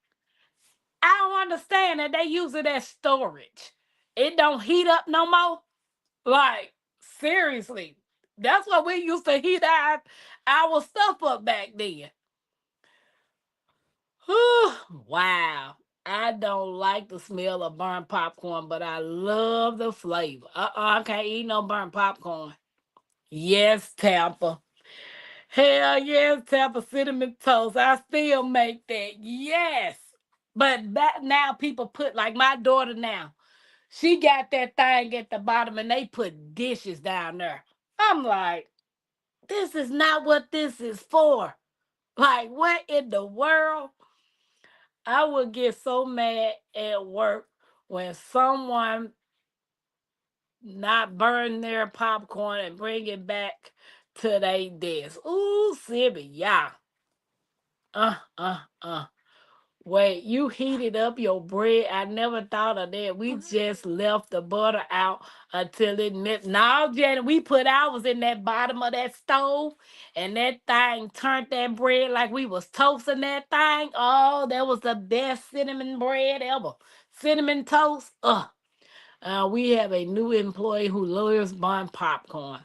I don't understand that they use it as storage. It don't heat up no more. Like, seriously. That's what we used to heat our stuff up back then. Wow. I don't like the smell of burnt popcorn, but I love the flavor. I can't eat no burnt popcorn. Yes, Tampa. Hell yes, Tampa cinnamon toast. I still make that. Yes. But that now people put like my daughter now. She got that thing at the bottom and they put dishes down there. I'm like, this is not what this is for. Like, what in the world? I would get so mad at work when someone not burn their popcorn and bring it back to their desk. Ooh, Sibby, yeah. Uh, uh, uh. Wait, you heated up your bread. I never thought of that. We just left the butter out until it met. Now, Janet, we put ours in that bottom of that stove, and that thing turned that bread like we was toasting that thing. Oh, that was the best cinnamon bread ever. Cinnamon toast. We have a new employee who loves burnt popcorn.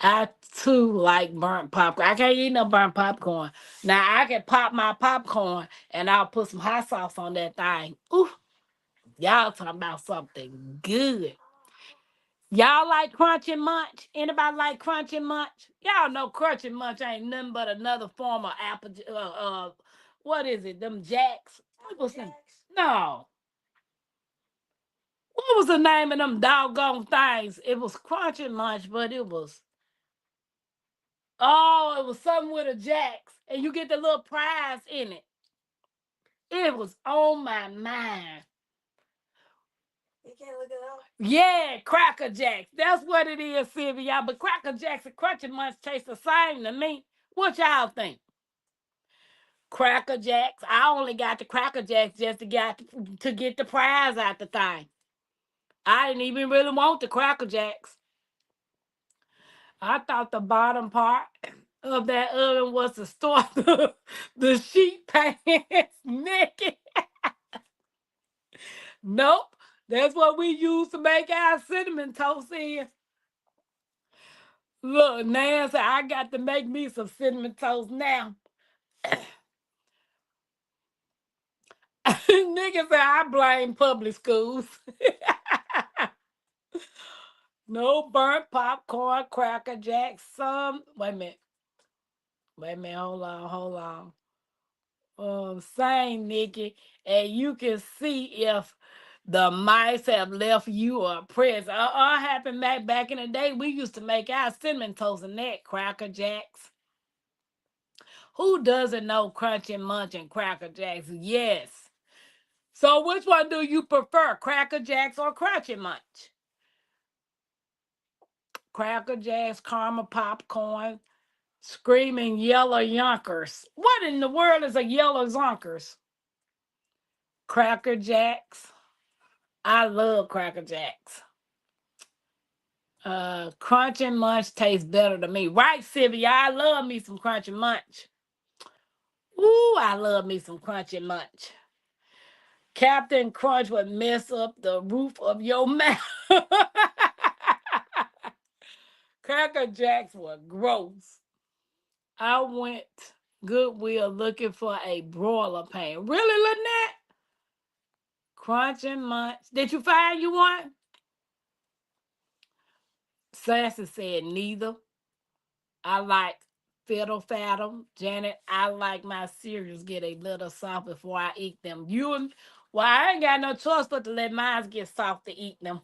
I too like burnt popcorn. I can't eat no burnt popcorn. Now I can pop my popcorn and I'll put some hot sauce on that thing. Ooh, y'all talking about something good. Y'all like Crunch and Munch? Anybody like Crunch and Munch? Y'all know Crunch and Munch ain't nothing but another form of what is it? Them Jacks? What was them? No. What was the name of them doggone things? It was Crunch and Munch, but it was it was something with a Jacks, and you get the little prize in it. It was on my mind. You can't look it up. Yeah, Cracker Jacks. That's what it is, Sylvia. But Cracker Jacks and Crunch and Munch taste the same to me. What y'all think? Cracker Jacks. I only got the Cracker Jacks just to get the prize out the thing. I didn't even really want the Cracker Jacks. I thought the bottom part of that oven was to store the sheet pans naked. Nope. That's what we use to make our cinnamon toast in. Look, Nancy, I got to make me some cinnamon toast now. Niggas say I blame public schools. No burnt popcorn, Cracker Jacks, some. Wait a minute. Wait a minute. Hold on. Hold on. Same, Nikki, and you can see if the mice have left you a present. Happened back in the day. We used to make our cinnamon toast and that Cracker Jacks. Who doesn't know Crunch and Munch and Cracker Jacks? Yes. So which one do you prefer, Cracker Jacks or Crunch and Munch? Cracker Jacks, caramel popcorn, screaming yellow yonkers. What in the world is a yellow zonkers? Cracker Jacks. I love Cracker Jacks. Crunch and Munch tastes better to me. Right, Sylvia? I love me some Crunch and Munch. Ooh, I love me some Crunch and Munch. Captain Crunch would mess up the roof of your mouth. Cracker Jacks were gross. I went Goodwill looking for a broiler pan. Really, Lynette? Crunch and Munch. Did you find you one? Sassy said neither. I like fiddle faddle. Janet, I like my cereals get a little soft before I eat them. Well, I ain't got no choice but to let mine get soft to eat them.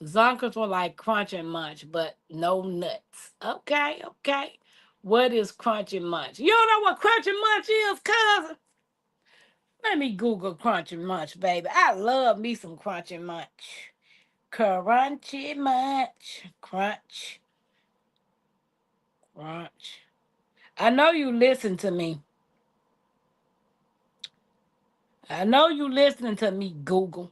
Zonkers were like Crunch and Munch, but no nuts. Okay, okay. What is Crunch and Munch? You don't know what Crunch and Munch is, cousin? Let me Google Crunch and Munch, baby. I love me some Crunch and Munch. Crunchy Munch. Crunch. Crunch. I know you listen to me. I know you listening to me, Google.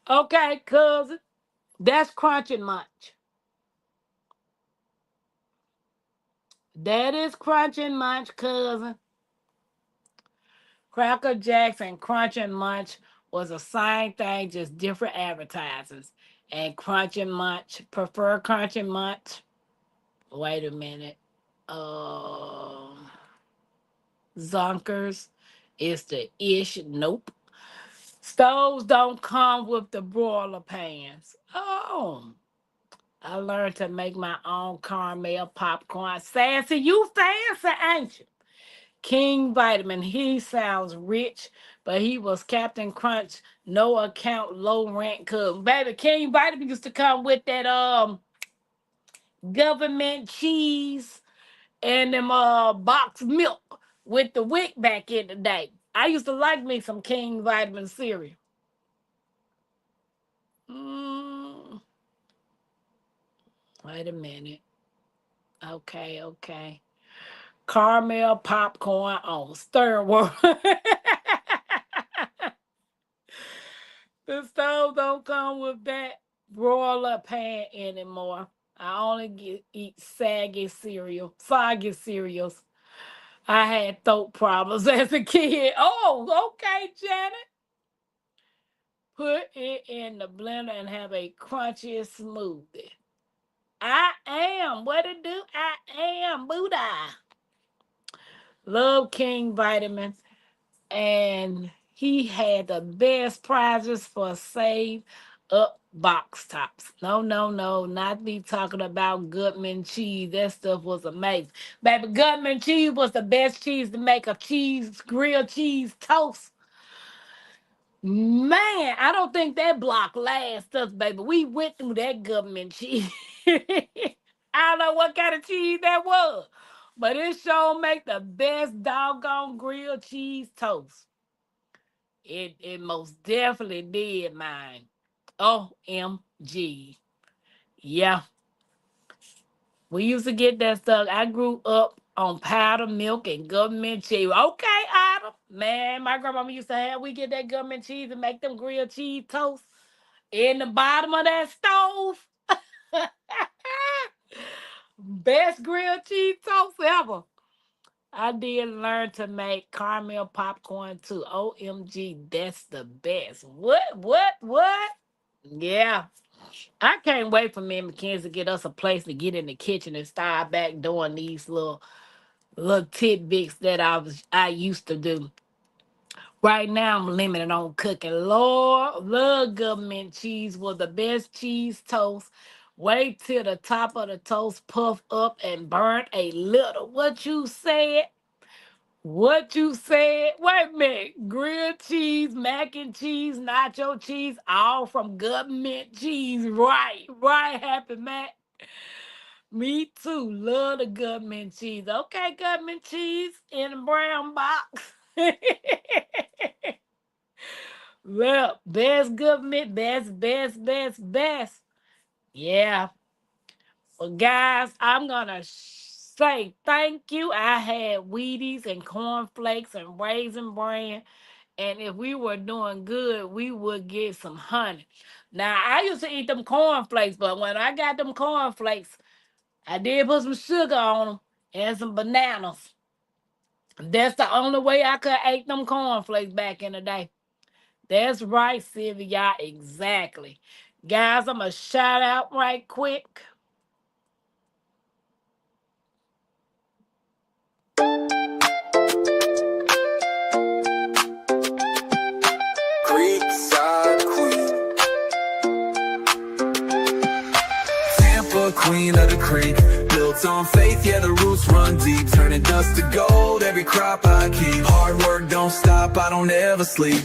Okay, cousin. That's Crunch and Munch. That is Crunch and Munch, cousin. Cracker Jacks and Crunch and Munch was the same thing, just different advertisers. And Crunch and Munch, prefer Crunch and Munch. Wait a minute. Zonkers is the ish. Nope. Stoves don't come with the broiler pans. Oh. I learned to make my own caramel popcorn. Sassy, you fancy, ain't you? King Vitamin, he sounds rich, but he was Captain Crunch, no account, low rent cook. Baby, King Vitamin used to come with that government cheese and them box milk with the wick back in the day. I used to like me some King Vitamin cereal. Mm, wait a minute. Okay. Caramel popcorn on stir world. The stove don't come with that broiler pan anymore. I only eat soggy cereals. I had throat problems as a kid. Oh, okay, Janet. Put it in the blender and have a crunchy smoothie. I am. What it do? I am. Buddha. Love King Vitamins. And he had the best prizes for save up box tops. No, not me talking about Goodman cheese. That stuff was amazing. Baby, Goodman cheese was the best cheese to make a grilled cheese toast. Man, I don't think that block lasts us, baby. We went through that government cheese. I don't know what kind of cheese that was, but it sure make the best doggone grilled cheese toast. It most definitely did mine. OMG. Yeah. We used to get that stuff. I grew up on powdered milk and government cheese. Okay, Adam. Man, my grandmama used to have, we get that government cheese and make them grilled cheese toast in the bottom of that stove. Best grilled cheese toast ever. I did learn to make caramel popcorn too. OMG, that's the best. What? Yeah. I can't wait for me and Mackenzie to get us a place to get in the kitchen and start back doing these little tidbits that I used to do. Right now I'm limited on cooking. Lord, love government cheese was the best cheese toast. Wait till the top of the toast puff up and burn a little. What you said? What you said? Wait a minute. Grilled cheese, mac and cheese, nacho cheese, all from government cheese. Right, Happy Mac. Me too. Love the government cheese. Okay, government cheese in a brown box. Well, best government, best. Yeah. Well, guys, I'm going to say thank you. I had Wheaties and cornflakes and raisin bran. And if we were doing good, we would get some honey. Now, I used to eat them cornflakes, but when I got them cornflakes, I did put some sugar on them and some bananas. That's the only way I could eat them cornflakes back in the day. That's right, Sylvia. Exactly. Guys, I'm going to shout out right quick. Creekside Queen, Tampa, queen of the creek. Built on faith, yeah, the roots run deep. Turning dust to gold, every crop I keep. Hard work don't stop, I don't ever sleep.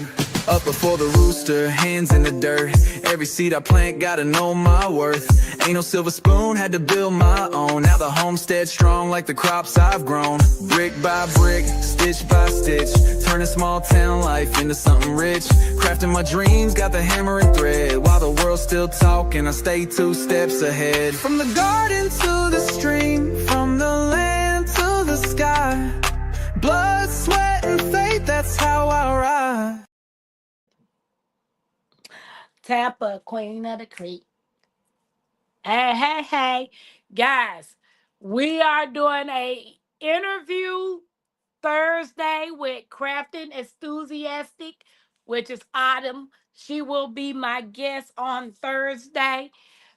Up before the rooster, hands in the dirt. Every seed I plant, gotta know my worth. Ain't no silver spoon, had to build my own. Now the homestead strong like the crops I've grown. Brick by brick, stitch by stitch, turning small town life into something rich. Crafting my dreams, got the hammer and thread. While the world's still talking, I stay 2 steps ahead. From the garden to the stream, from the land to the sky. Blood, sweat, and faith, that's how I ride. Tampa, queen of the creek. Hey, guys, we are doing a interview Thursday with Crafting Enthusiastic, which is Autumn. She will be my guest on Thursday.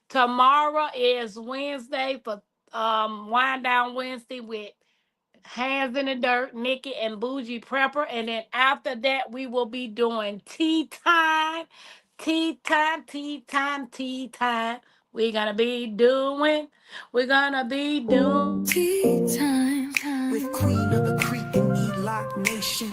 Tomorrow is Wednesday for Wind Down Wednesday with Hands in the Dirt, Nikki and Bougie Prepper. And then after that, we will be doing tea time. Tea time, tea time, tea time. We're gonna be doing Tea time With Queen of the Creek and E-Lock Nation.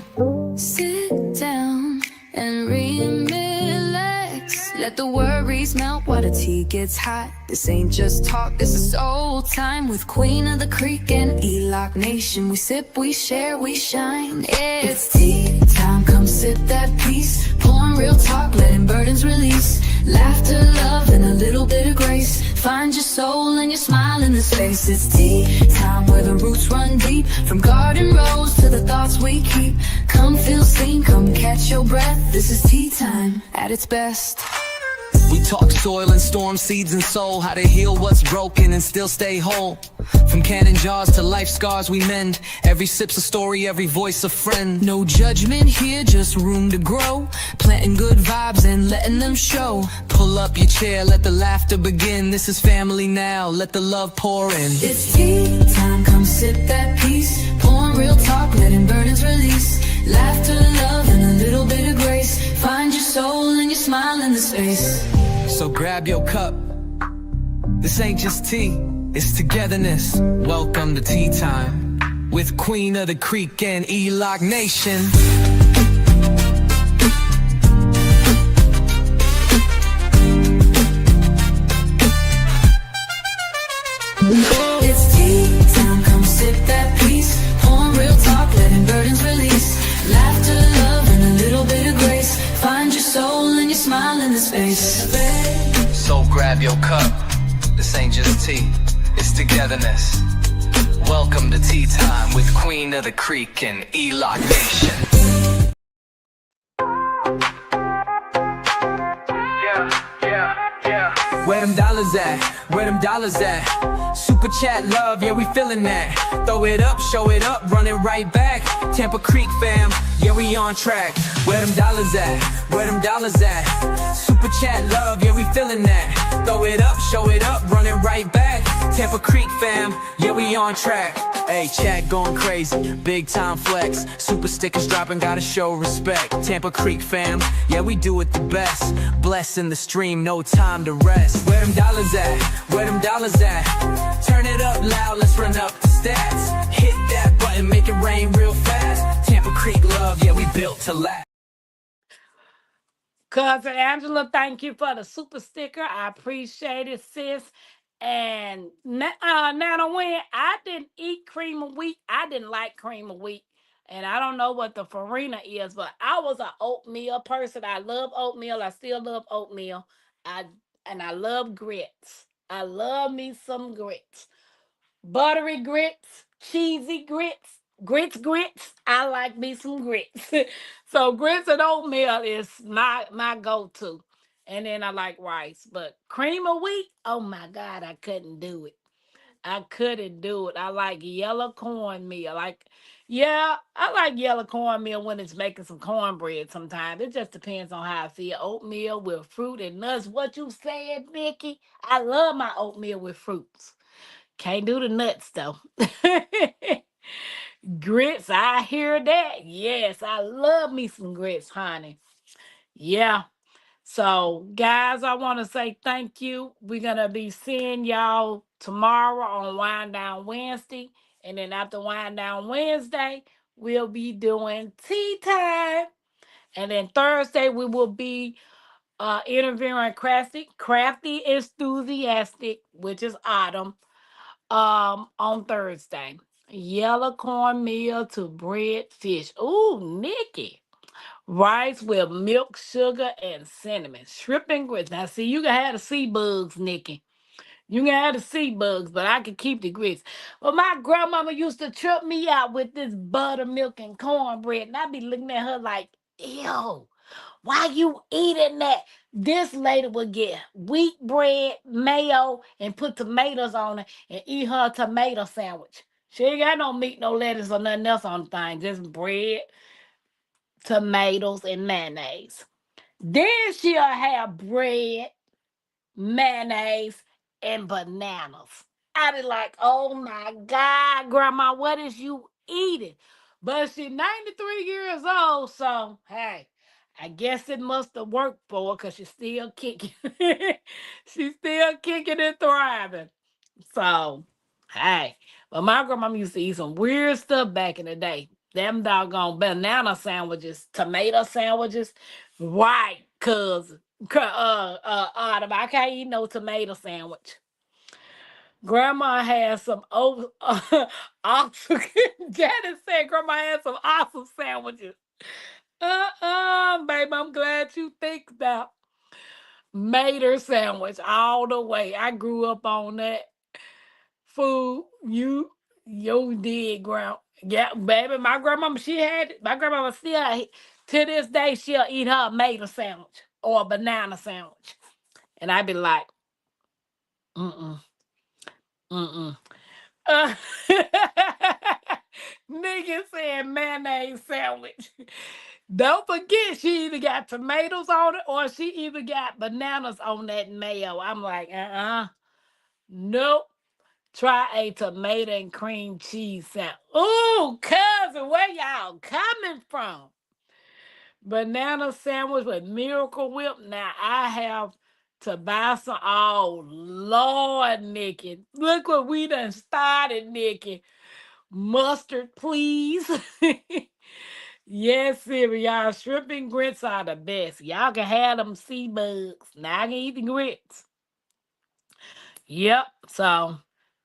Sit down and relax. Let the worries melt while the tea gets hot. This ain't just talk, this is soul time with Queen of the Creek and E-Lock Nation. We sip, we share, we shine. It's tea time, come sip that peace. Pouring real talk, letting burdens release. Laughter, love, and a little bit of grace. Find your soul and your smile in the space. It's tea time where the roots run deep. From garden rows to the thoughts we keep. Come feel seen, come catch your breath. This is tea time at its best. We talk soil and storm, seeds and soul, how to heal what's broken and still stay whole. From cannon jars to life scars we mend. Every sip's a story, every voice a friend. No judgment here, just room to grow. Planting good vibes and letting them show. Pull up your chair, let the laughter begin. This is family now, let the love pour in. It's tea time, come sip that peace. Pouring real talk, letting burdens release. Laughter, love, and a little bit of grace. Find your soul and your smile in the space. So grab your cup. This ain't just tea, it's togetherness. Welcome to tea time with Queen of the Creek and E-Lock Nation. It's tea time, come sip that peace. Pouring real talk, letting burdens release. Laughter, love, and a little bit of grace. Find your soul and your smile in the space. So grab your cup. This ain't just tea, it's togetherness. Welcome to tea time with Queen of the Creek and E-Lock Nation. Where them dollars at? Where them dollars at? Super chat love, yeah, we feeling that. Throw it up, show it up, run it right back. Tampa Creek fam, yeah, we on track. Where them dollars at? Where them dollars at? Super chat love, yeah, we feeling that. Throw it up, show it up, run it right back. Tampa Creek fam, yeah, we on track. Hey, chat going crazy, big time flex. Super stickers dropping, gotta show respect. Tampa Creek fam, yeah, we do it the best. Blessing the stream, no time to rest. Where them dollars at? Where them dollars at? Turn it up loud, let's run up the stats. Hit that button, make it rain real fast. Tampa Creek love, yeah, we built to last. Cousin Angela, thank you for the super sticker. I appreciate it, sis. And Nana, when I didn't eat cream of wheat, I didn't like cream of wheat. And I don't know what the farina is, but I was an oatmeal person. I love oatmeal. I still love oatmeal. I I love grits. I love me some grits. Buttery grits, cheesy grits. I like me some grits. So grits and oatmeal is my go-to. And then I like rice. But cream of wheat, oh my God, I couldn't do it. I couldn't do it. I like yellow cornmeal. Yeah, I like yellow cornmeal when it's making some cornbread sometimes. It just depends on how I feel. Oatmeal with fruit and nuts. What you said, Nikki? I love my oatmeal with fruits. Can't do the nuts though. Grits, I hear that. Yes, I love me some grits, honey. Yeah. So, guys, I want to say thank you. We're going to be seeing y'all tomorrow on Wind Down Wednesday. And then after Wind Down Wednesday, we'll be doing tea time. And then Thursday, we will be interviewing Crafty Enthusiastic, which is Autumn, on Thursday. Yellow cornmeal to bread fish. Ooh, Nikki. Rice with milk, sugar, and cinnamon. Shrimp and grits. Now, see, you can have the sea bugs, Nikki. You can have the sea bugs, but I can keep the grits. But my grandmama used to trip me out with this buttermilk and cornbread, and I'd be looking at her like, ew. Why you eating that? This lady would get wheat bread, mayo, and put tomatoes on it and eat her tomato sandwich. She ain't got no meat, no lettuce, or nothing else on the thing. Just bread, tomatoes, and mayonnaise. Then she'll have bread, mayonnaise, and bananas. I be like, oh my God, Grandma, what is you eating? But she's 93 years old, so hey, I guess it must have worked for her because she's still kicking. She's still kicking and thriving. So, hey, but my grandma used to eat some weird stuff back in the day. Them doggone banana sandwiches, tomato sandwiches, right? Autumn, I can't eat no tomato sandwich. Grandma had some awesome. Janet said Grandma had some awesome sandwiches. Baby, I'm glad you think that. Made her sandwich all the way. I grew up on that food. You did, Grandma. Yeah, baby, my grandmama, my grandmama still, to this day, she'll eat her tomato sandwich or a banana sandwich. And I be like, mm-mm, mm-mm. Uh, Nigga said mayonnaise sandwich. Don't forget, she either got tomatoes on it or she either got bananas on that mayo. I'm like, nope. Try a tomato and cream cheese sandwich. Ooh, cousin, where y'all coming from? Banana sandwich with Miracle Whip. Now I have to buy some. Oh Lord, Nikki, look what we done started, Nikki. Mustard, please. Yes, Siri, y'all. Shrimp and grits are the best. Y'all can have them sea bugs. Now I can eat the grits. Yep. So,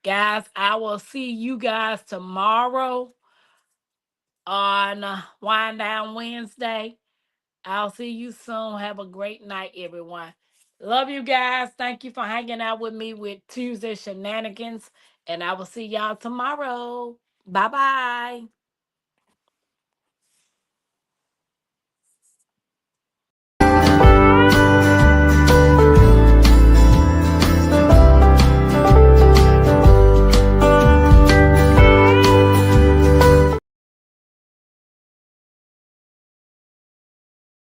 guys, I will see you guys tomorrow on Wind Down Wednesday. I'll see you soon. Have a great night, everyone. Love you guys. Thank you for hanging out with me with Tuesday Shenanigans. And I will see y'all tomorrow. Bye bye.